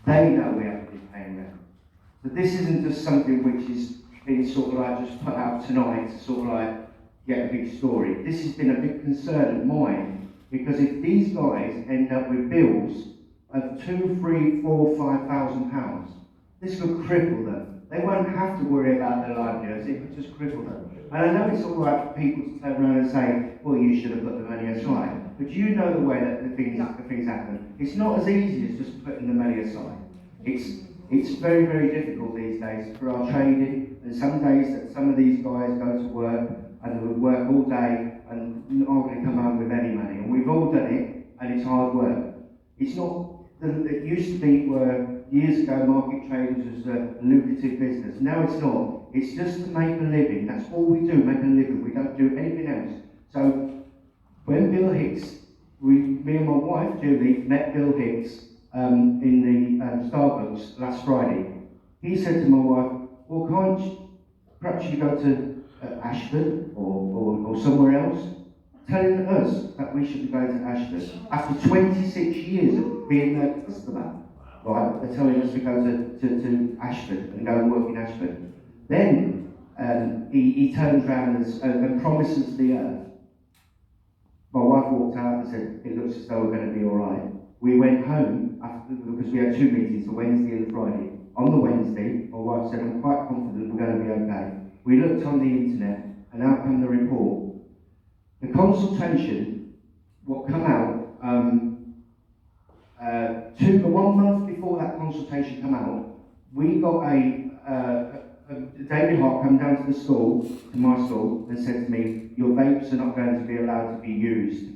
they know we haven't been paying rent. So this isn't just something which is being sort of like just put out tonight to sort of like get a big story. This has been a big concern of mine, because if these guys end up with bills of £2,000, £3,000, £4,000, £5,000, this could cripple them. They won't have to worry about their livelihoods, it could just cripple them. And I know it's all right for people to turn around and say, well, you should have put the money aside. But you know the way that the things happen. It's not as easy as just putting the money aside. It's very, very difficult these days for our trading. And some days that some of these guys go to work and they would work all day and aren't going to come home with any money. And we've all done it, and it's hard work. It's not, it used to be where years ago market traders was a lucrative business. Now it's not. It's just to make a living. That's all we do, make a living. We don't do anything else. So when Bill Hicks, me and my wife Julie met Bill Hicks in the Starbucks last Friday. He said to my wife, well, perhaps you go to Ashford or somewhere else, telling us that we should be going to Ashford after 26 years of being their customer. Right, they're telling us to go to Ashford and go and work in Ashford. Then he turns around and promises the earth. My wife walked out and said, it looks as though we're going to be all right. we went home after, because we had 2 meetings, the Wednesday and the Friday. On the Wednesday, my wife said, I'm quite confident we're going to be okay. We looked on the internet, and out came the report. The consultation, what come out, 1 month before that consultation came out, we got David Hart come down to the school, to my school, and said to me, your vapes are not going to be allowed to be used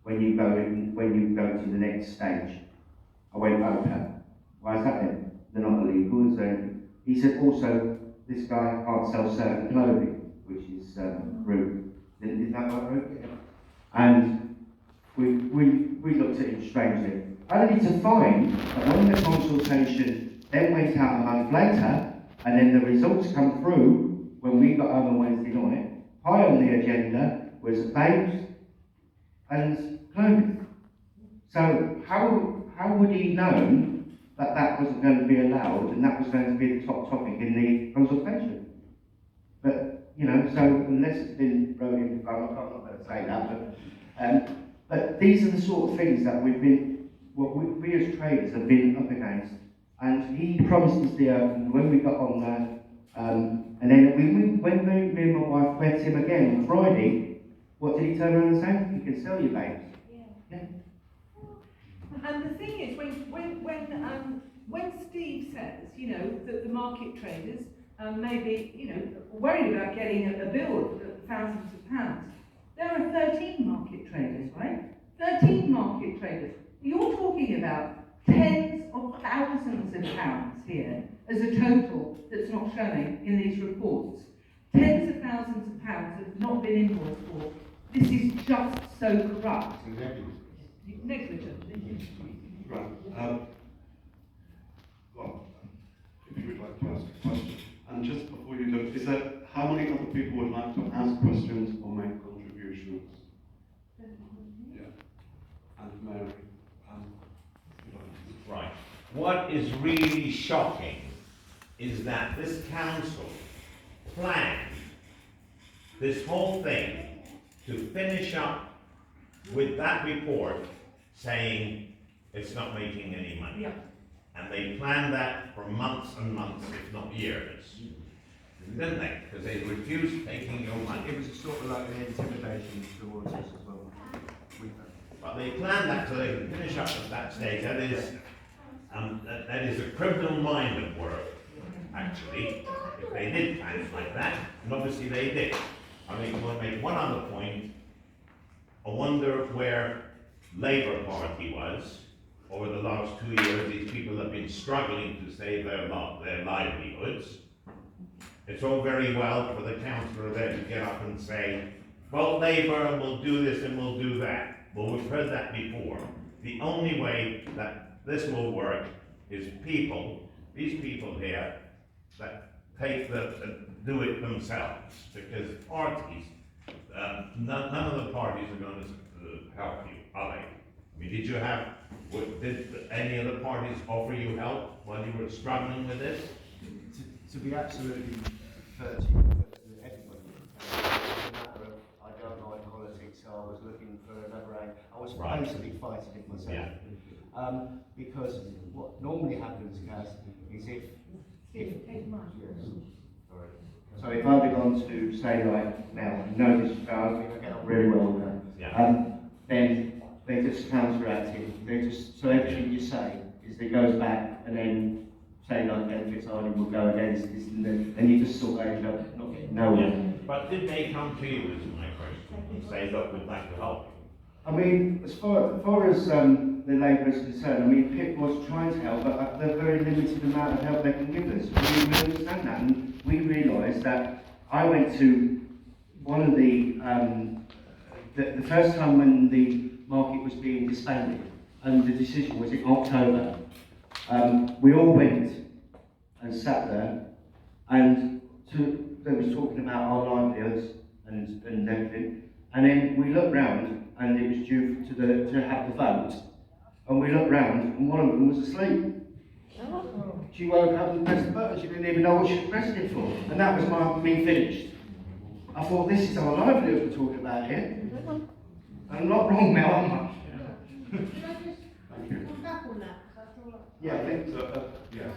when you go to the next stage. I went, okay. Why is that then? They're not illegal, is there? He said also, this guy can't sell certain clothing, which is rude. Isn't that right, Rude? Yeah. And we looked at it strangely. Only to find that when the consultation then went out a month later, and then the results come through when we got home on Wednesday night, high on the agenda was vapes and clothing. So how would he know that that wasn't going to be allowed and that was going to be the top topic in the consultation? But, you know, so unless it's been wrote in, I'm not going to say that, but these are the sort of things that we as traders have been up against. And he promised us the earth, and when we got on there, and then when me and my wife met him again on Friday, what did he turn around and say? You can sell your babes. Yeah. And the thing is, when Steve says, you know, that the market traders may be, you know, worried about getting a bill of thousands of pounds, there are 13 market traders, right? 13 market traders. You're talking about tens of thousands of pounds here as a total that's not showing in these reports. Tens of thousands of pounds have not been invoiced for. This is just so corrupt. Negligent. Right. Well, if you would like to ask a question. And just before you look, is there, how many other people would like to ask questions or make contributions? Yeah. And Mary. Right. What is really shocking is that this council planned this whole thing to finish up with that report saying it's not making any money. Yeah. And they planned that for months and months, if not years. Didn't they? Because they refused taking your money. It was sort of like an intimidation towards us as well. But they planned that so they could finish up at that stage. That is a criminal mind at work, actually, if they did plan it like that, and obviously they did. I mean, we'll make one other point. I wonder where Labour Party was over the last 2 years. These people have been struggling to save their livelihoods. It's all very well for the councillor there to get up and say, well, Labour will do this and we'll do that. Well, we've heard that before. The only way that this will work is these people here, that do it themselves. Because parties, none of the parties are going to help you, are they? I mean, did any of the parties offer you help while you were struggling with this? To be absolutely fair to everybody, no matter of, I don't like politics, so I was looking for another aim. I was basically fighting it myself. Yeah. Because what normally happens, Kaz, is if so if I'd have gone to say like now, no disregard, I get on really well with them. Yeah. Then they just counteract it. They just so everything you say is it goes back and then say like benefits only will go against this and you just sort of not getting nowhere. Yeah. But did they come to you, is my question, and say, look, we'd like to help you? I mean, as far as the Labour is concerned, I mean, PIP was trying to help, but the very limited amount of help they can give us. We understand that, and we realised that I went to one of the first time when the market was being disbanded, and the decision was in October. We all went and sat there, and they was talking about our livelihoods and everything, and then we looked round, and it was due to have the vote, and we looked round, and one of them was asleep. She woke up and pressed the button. She didn't even know what she was pressing it for, and that was me finished. I thought, this is our livelihood we're talking about here. I'm not wrong now, am I? Can I just Yeah, I think so, yes.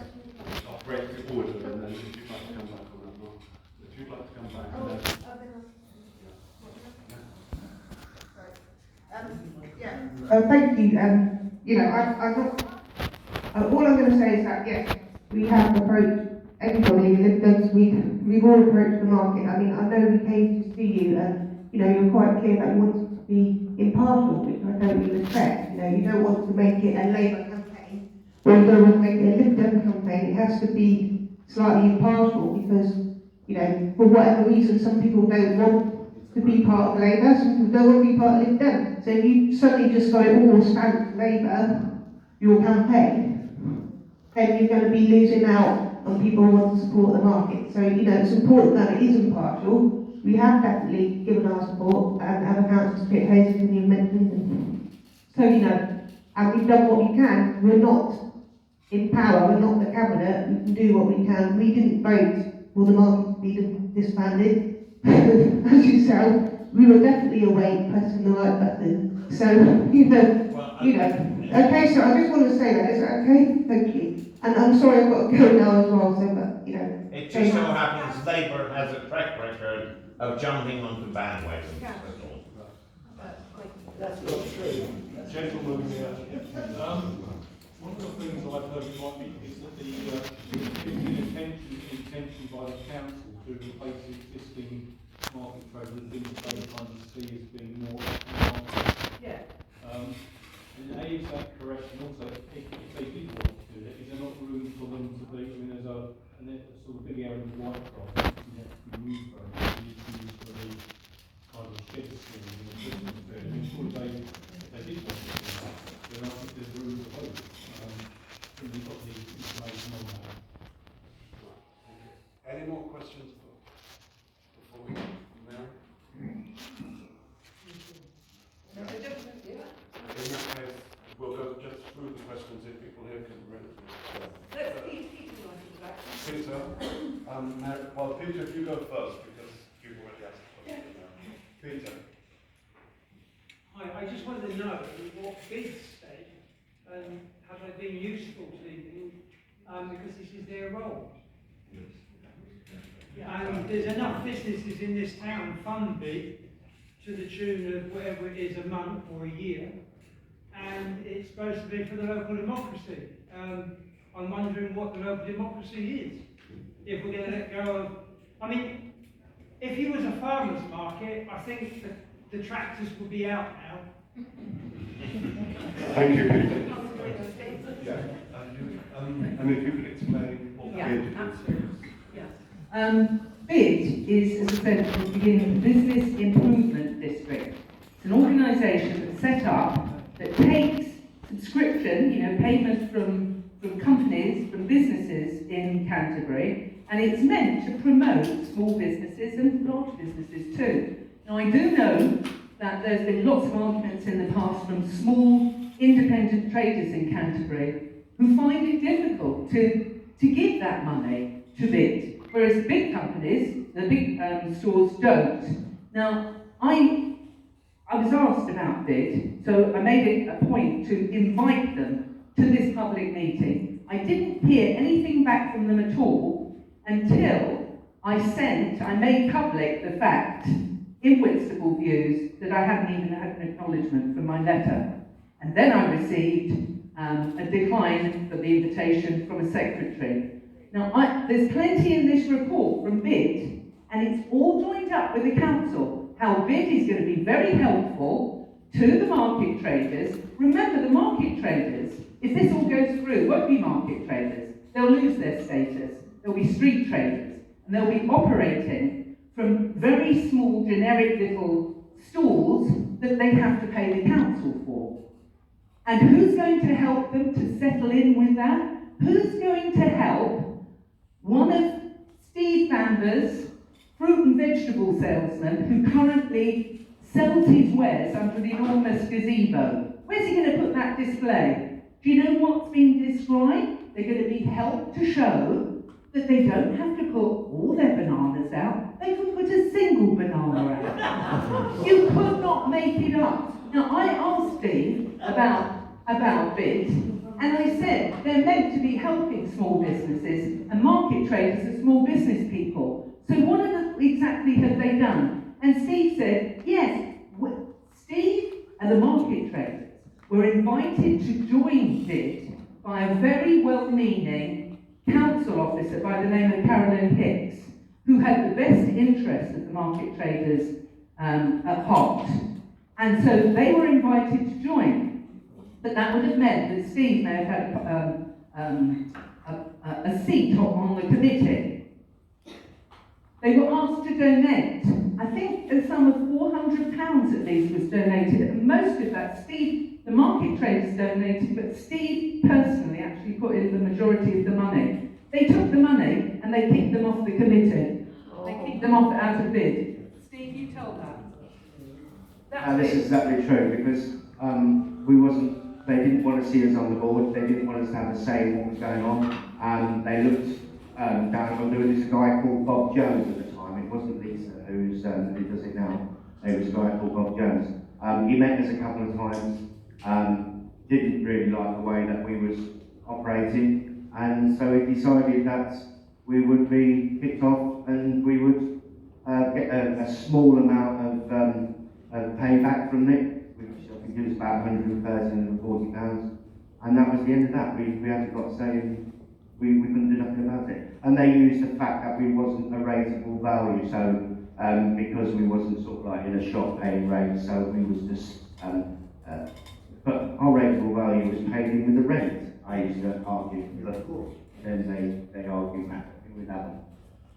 I'll break the order and then if you'd like to come back on that, Mark. If you'd like to come back and then... Thank you. You know, I'm not. All I'm going to say is that yes, we have approached everybody. We've all approached the market. I mean, I know we came to see you, and you know, you're quite clear that you want to be impartial, which I totally respect. You know, you don't want to make it a Labour campaign, or you don't want to make it a Lib Dem campaign. It has to be slightly impartial because, you know, for whatever reason, some people don't want to be part of Labour, some people don't want to be part of Lib Dem. So if you suddenly just got it all stamped Labour, your campaign, then you're going to be losing out on people who want to support the market. So, you know, it's important that it is impartial. We have definitely given our support and have accounts to Pit Hayes in the amendment. So, you know, and we've done what we can. We're not in power, we're not the cabinet, we can do what we can. We didn't vote for the market to be disbanded. As you said, we were definitely awake pressing the right button. So, you know, okay, so I just want to say that, is that okay? Thank you. And I'm sorry I've got to go now as well, so, but, you know. It just so happens Labour has a track record of jumping onto bandwagons, that's all. That's not true. Gentlemen, One of the things I've heard might be is that the intention by the council to replace the existing market traders in the same kind of see as being more economic. Yeah. And A, is that correct? And also, if they did want to do it, is there not room for them to be, I mean, there's a sort of big area of Whitecroft that can be used for the kind of shed scheme in the Christmas period. I mean, surely if they did want to do that, then I think there's room for both. We've got the information on that. any more questions before we go? Mary? In that case, we'll go just through the questions if people here can read it. Peter, Mary, well, Peter, if you go first because you've already asked the question. Peter. Hi, I just wanted to know what bids say and have they been useful to you because this is their role. And there's enough businesses in this town fund bid to the tune of whatever it is a month or a year, and it's supposed to be for the local democracy. I'm wondering what the local democracy is. If we're going to let go of, I mean, if you was a farmer's market, I think the tractors would be out now. Thank you, Peter. Yeah. And if you could explain what bid is. Absolutely. BID is, as I said at the beginning, the Business Improvement District. It's an organisation that's set up that takes subscription, you know, payment from companies, from businesses in Canterbury, and it's meant to promote small businesses and large businesses too. Now, I do know that there's been lots of arguments in the past from small independent traders in Canterbury who find it difficult to give that money to BID, whereas the big companies, the big stores don't. Now, I was asked about BID, so I made it a point to invite them to this public meeting. I didn't hear anything back from them at all until I made public the fact in Whitstable Views that I hadn't even had an acknowledgement for my letter. And then I received a decline for the invitation from a secretary. Now, there's plenty in this report from BID, and it's all joined up with the council, how BID is going to be very helpful to the market traders. Remember, the market traders, if this all goes through, won't be market traders. They'll lose their status. They'll be street traders, and they'll be operating from very small, generic little stalls that they have to pay the council for. And who's going to help them to settle in with that? Who's going to help one of Steve Vander's fruit and vegetable salesmen who currently sells his wares under the enormous gazebo? Where's he going to put that display? Do you know what's been described? They're going to be helped to show that they don't have to put all their bananas out. They can put a single banana out. You could not make it up. Now, I asked Steve about BID, And I said, they're meant to be helping small businesses, and market traders are small business people. So what exactly have they done? And Steve said, yes, Steve and the market traders were invited to join it by a very well-meaning council officer by the name of Carolyn Hicks, who had the best interest of the market traders at heart. And so they were invited to join. But that would have meant that Steve may have had a seat on the committee. They were asked to donate. I think a sum of £400 at least was donated, and most of that Steve, the market traders donated, but Steve personally actually put in the majority of the money. They took the money and they kicked them off the committee. They kicked them off out of bid. Steve, you told that. This is exactly true, because they didn't want to see us on the board, they didn't want us to have a say in what was going on. They looked down on doing this guy called Bob Jones at the time. It wasn't Lisa who does it now. It was a guy called Bob Jones. He met us a couple of times, didn't really like the way that we was operating, and so he decided that we would be kicked off and we would get a small amount of payback from it, which I think it was about £130 and that was the end of that. We hadn't got to say, we couldn't do nothing about it. And they used the fact that we wasn't a rateable value, so because we wasn't sort of like in a shop paying rate, so we was just, but our rateable value was paid in with the rent. I used to argue, but then they argue with that one.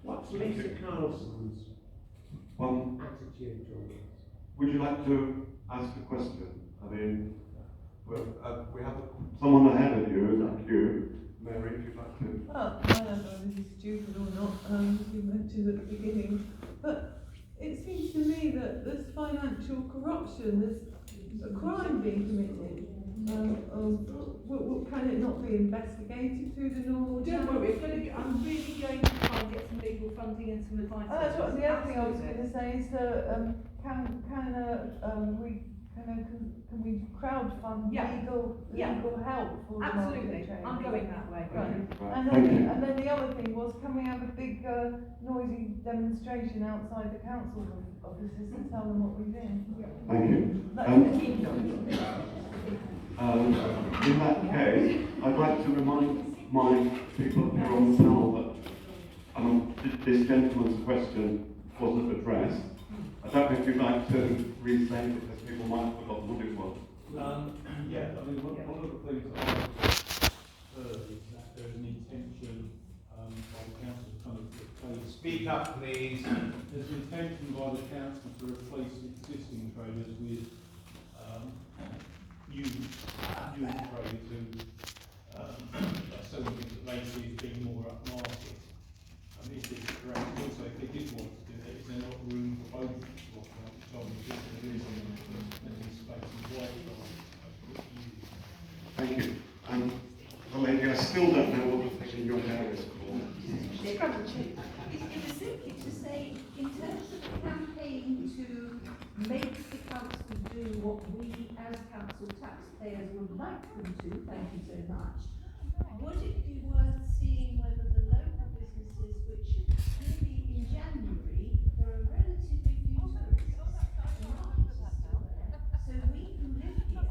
What's Lisa Carlson's attitude towards it? Would you like to ask a question? I mean, we have someone ahead of you in the queue. Mary, if you'd like to. Well, I don't know if this is stupid or not, as you mentioned at the beginning, but it seems to me that there's financial corruption, there's a crime being committed. Can it not be investigated through the normal channels? Don't worry, I'm really going to try and get some legal funding and some advice. Oh, that's what the other thing I was going to say is that can we crowdfund legal help for absolutely. The I'm going that way. Right. And then the other thing was, can we have a big noisy demonstration outside the council offices and tell them what we're doing? Thank you. In that case, I'd like to remind my people here on the panel that this gentleman's question wasn't addressed. I don't know if you'd like to restate it, because people might have forgotten what it was. Yeah, I mean, one of the things that I've heard is that there is an intention by the council to kind of replace. Speak up, please. There's an intention by the council to replace existing traders with new traders who are selling things that they see as being more upmarket. Is this correct? Also, if they did want to do that, is there not room for both? Thank you. Well, lady, I still don't know what the thing in your hair is called. It was simply to say, in terms of the campaign to make the council do what we as council taxpayers would like them to, thank you so much, would it be worth seeing whether the local businesses, which maybe in January, there are relatively few tourists, the market is still there, so we who live here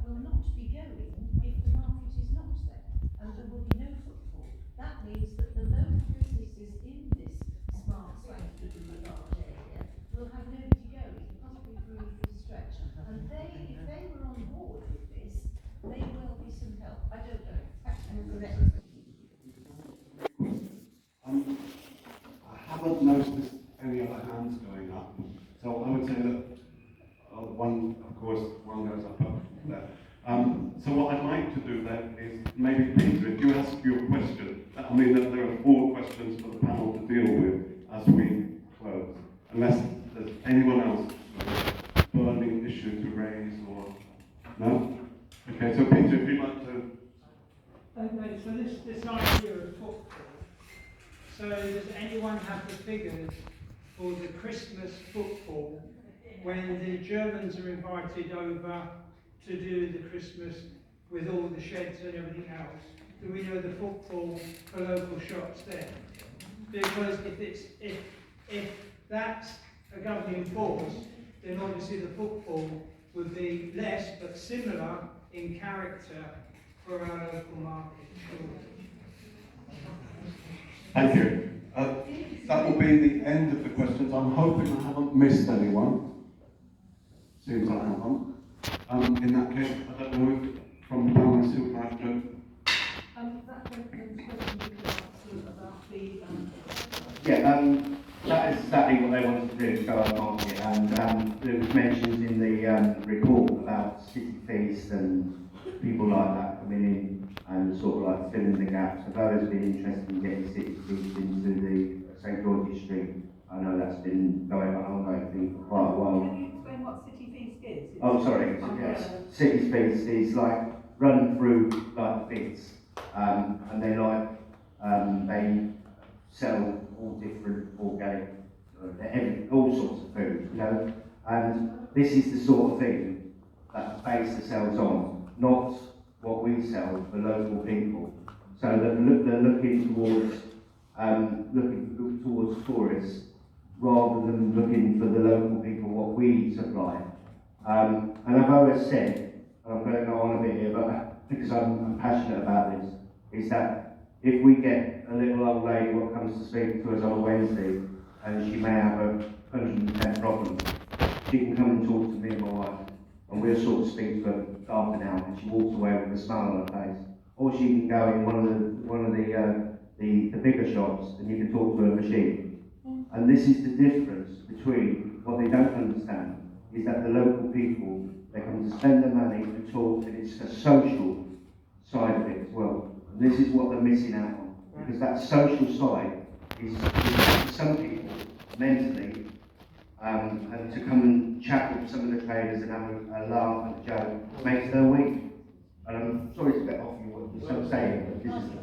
will not be going if the market is not there, and there will be no footfall. That means that the local businesses in this smart, swanky, large area will have nobody going, possibly for a little stretch. And if they were on board with this, may well be some help. I don't know. I haven't noticed any other hands going up, so I would say that one goes up there. So what I'd like to do then is maybe Peter, if you ask your question, that will mean that there are 4 questions for the panel to deal with as we close, unless there's anyone else with a burning issue to raise or no? Okay, so Peter, if you'd like to. Okay, so this idea of footfall. So does anyone have the figures for the Christmas footfall when the Germans are invited over to do the Christmas with all the sheds and everything else, do we know the footfall for local shops there? Because if that's a governing force, then obviously the footfall would be less but similar in character for our local market. Thank you. That will be the end of the questions. I'm hoping I haven't missed anyone. Seems I haven't. In that case, I don't know if from the panelists who would like to. That question about the that is exactly what they wanted to do, go on market, and it was mentioned in the report about city feast and people like that coming in and sort of like filling the gaps. I've always been interested in getting city feast into the St George's Street. I know that's been going on, I think, for quite a while. Can you explain what City Feast is? Oh, sorry, yes. City feast is like run through like bits, and they they sell all different organic, all sorts of food, you know. And this is the sort of thing that base the sales on, not what we sell for local people. So that they're looking towards tourists rather than looking for the local people what we supply. And I've always said, and I'm going to go on a bit here, but because I'm passionate about this, is that if we get a little old lady what comes to speak to us on a Wednesday, and she may have 110 problems, she can come and talk to me and my wife, and we'll sort of speak to her half an hour, and she walks away with a smile on her face. Or she can go in one of the bigger shops, and you can talk to her machine. And this is the difference between what they don't understand is that the local people, they come to spend their money and talk, and it's a social side of it as well. And this is what they're missing out on, because that social side is for some people mentally, and to come and chat with some of the traders and have a laugh and a joke makes their week. And I'm sorry to get off you what you're sort of saying, but this is the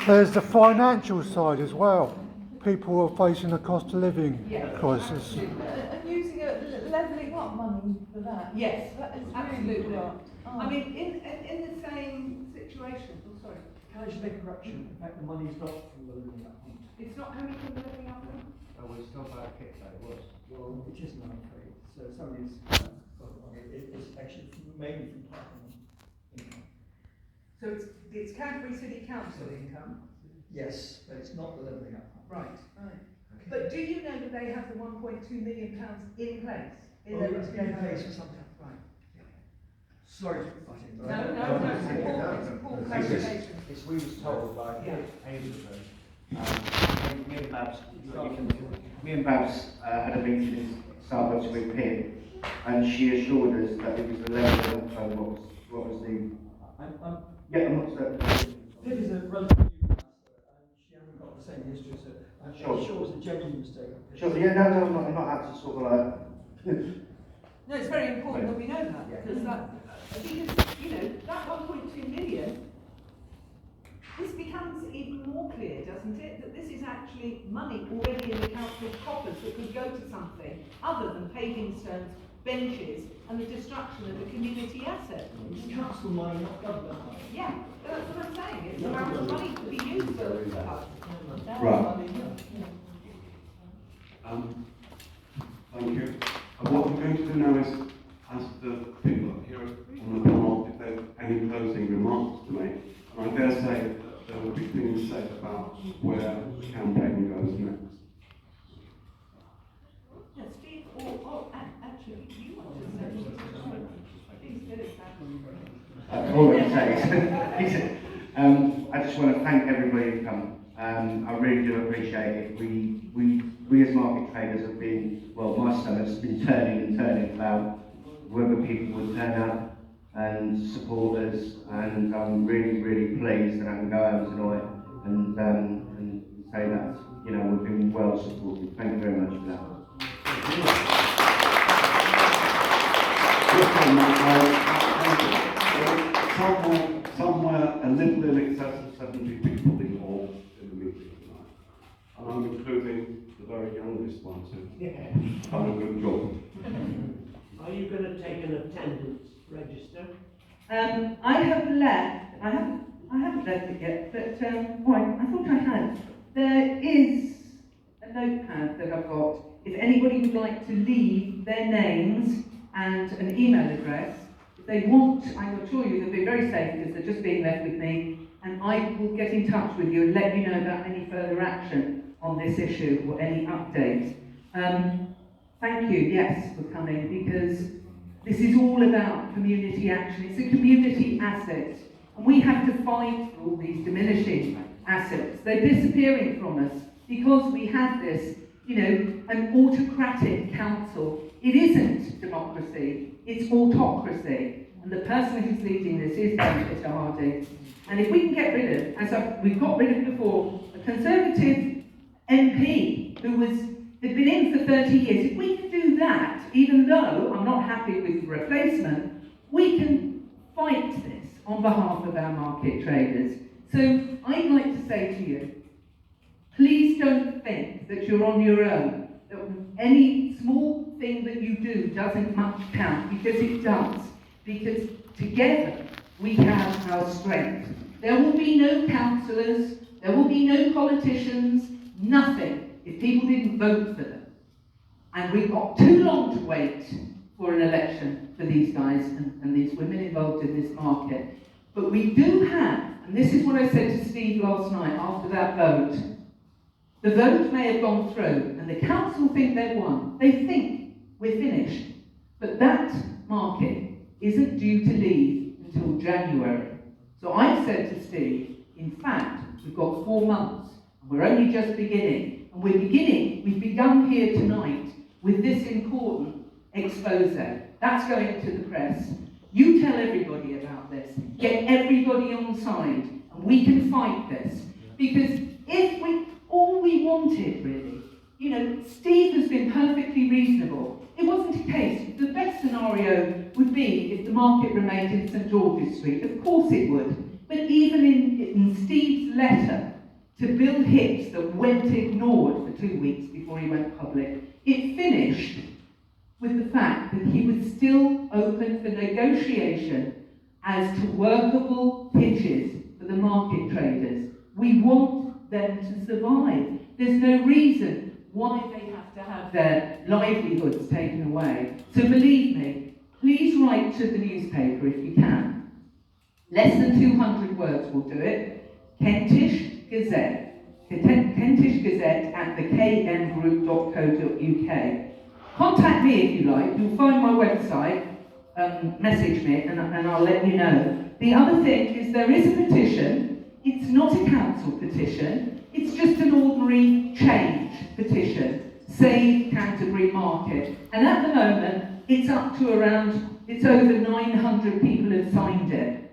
There's the financial side as well. People are facing a cost of living crisis. And using levelling up money for that. Yes, that is absolutely. Really right. I mean, in the same situation. Oh, sorry. Can I just make a correction? In fact, the money is not from the living up fund. It's not coming from the living up fund? Oh, well, it's not about kickback, it was. Well, it isn't, I'm afraid. So somebody's got it wrong. It's actually mainly from parking income. So it's Canterbury City Council income? Yes, but it's not the levelling up fund. Right. Okay. But do you know that they have the £1.2 million in place? It's been in place for some time. Right. Sorry to butt in. No, it's important clarification. It's we was told by ages ago. Me and Babs had a meeting in Starbucks with Pim, and she assured us that it was the level of what was the. I'm not certain. Pim is a relatively new master, and she hasn't got the same history, so I'm sure it was a genuine mistake. Sure, yeah, no, I'm not out to sort of like. No, it's very important that we know that, because that 1.2 million, this becomes even more clear, doesn't it, that this is actually money already in the council's coffers that could go to something other than paving stones, benches, and the destruction of the community asset. It's council money, not government money. Yeah, that's what I'm saying. It's about the money to be used for us. Right. Thank you. What I'm going to do now is ask the people up here on the panel if they have any closing remarks to make. And I dare say that there will be things said about where the campaign goes next. Yeah, Steve, actually, you want to say please do it. All I can say is, I just want to thank everybody who come. I really do appreciate it. We as market traders have been, well, my stomach's been turning and turning about whether people would turn up and support us, and I'm really, really pleased that I can go home tonight and say that, we've been well supported. Thank you very much for that. Somewhere a little in excess of 70 people involved in the meeting tonight. And I'm including the the very youngest ones who've done a good job. Are you going to take an attendance register? I have left. I haven't left it yet, but right, I thought I had. There is a notepad that I've got. If anybody would like to leave their names and an email address, if they want, I can assure you they'll be very safe because they're just being left with me, and I will get in touch with you and let you know about any further action on this issue or any updates. Thank you, yes, for coming, because this is all about community action. It's a community asset, and we have to fight for all these diminishing assets. They're disappearing from us because we have this, an autocratic council. It isn't democracy, it's autocracy. And the person who's leading this is Peter Harding. And if we can get rid of, we've got rid of before, a Conservative MP who had been in for 30 years, if we can do that, even though I'm not happy with the replacement, we can fight this on behalf of our market traders. So I'd like to say to you, please don't think that you're on your own, that any small thing that you do doesn't much count, because it does. Because together we have our strength. There will be no councillors, there will be no politicians, nothing, if people didn't vote for them. And we've got too long to wait for an election for these guys and these women involved in this market. But we do have, and this is what I said to Steve last night after that vote, the vote may have gone through, and the council think they've won. They think we're finished. But that market isn't due to leave until January. So I've said to Steve, in fact, we've got 4 months, and we're only just beginning. And we've begun here tonight with this important expose. That's going to the press. You tell everybody about this. Get everybody on side, and we can fight this. Because all we wanted, really, Steve has been perfectly reasonable. It wasn't a case. The best scenario would be if the market remained in St George's Street. Of course it would. But even in Steve's letter to Bill Hicks that went ignored for 2 weeks before he went public, it finished with the fact that he was still open for negotiation as to workable pitches for the market traders. We want them to survive. There's no reason why they have to have their livelihoods taken away. So believe me, please write to the newspaper if you can. Less than 200 words will do it. Kentish Gazette at thekngroup.co.uk. Contact me if you like. You'll find my website. Message me and I'll let you know. The other thing is there is a petition. It's not a council petition. It's just an ordinary change petition. Save Canterbury Market. And at the moment, it's up to it's over 900 people have signed it.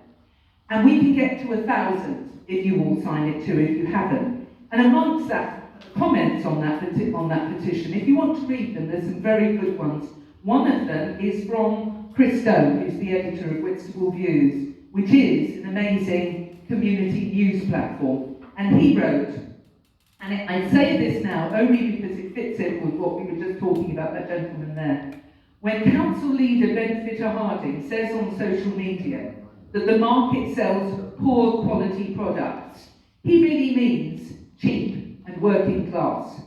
And we can get to 1,000 if you all sign it too, if you haven't. And amongst that, comments on that petition, if you want to read them, there's some very good ones. One of them is from Chris Stone, who's the editor of Whitstable Views, which is an amazing community news platform. And he wrote, and I say this now only because it fits in with what we were just talking about, that gentleman there. When council leader Peter Harding says on social media that the market sells poor quality products, he really means cheap and working class.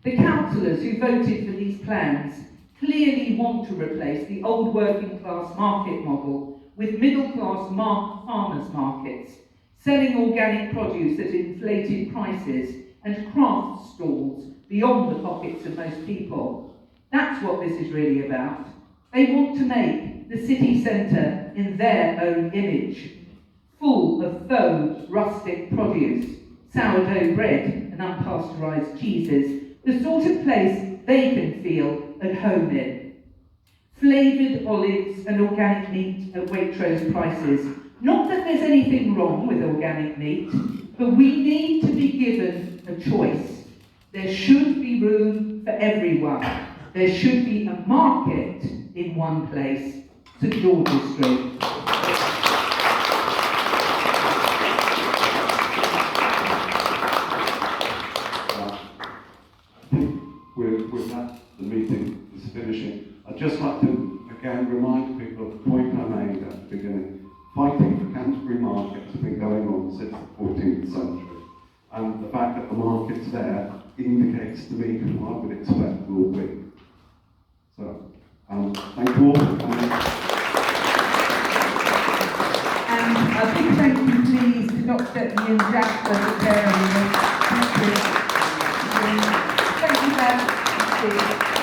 The councillors who voted for these plans clearly want to replace the old working class market model with middle class farmers markets, selling organic produce at inflated prices and craft stalls beyond the pockets of most people. That's what this is really about. They want to make the city centre in their own image, full of faux rustic produce, sourdough bread and unpasteurised cheeses, the sort of place they can feel at home in. Flavoured olives and organic meat at Waitrose prices. Not that there's anything wrong with organic meat, but we need to be given a choice. There should be room for everyone. There should be a market in one place, St George's Street. 19th century. And the fact that the market's there indicates to me who I would expect will win. So, thank you all. And a big thank you, please, to Dr. Ian Jasper for chairing this. Thank you. Thank you, Dan. Thank you.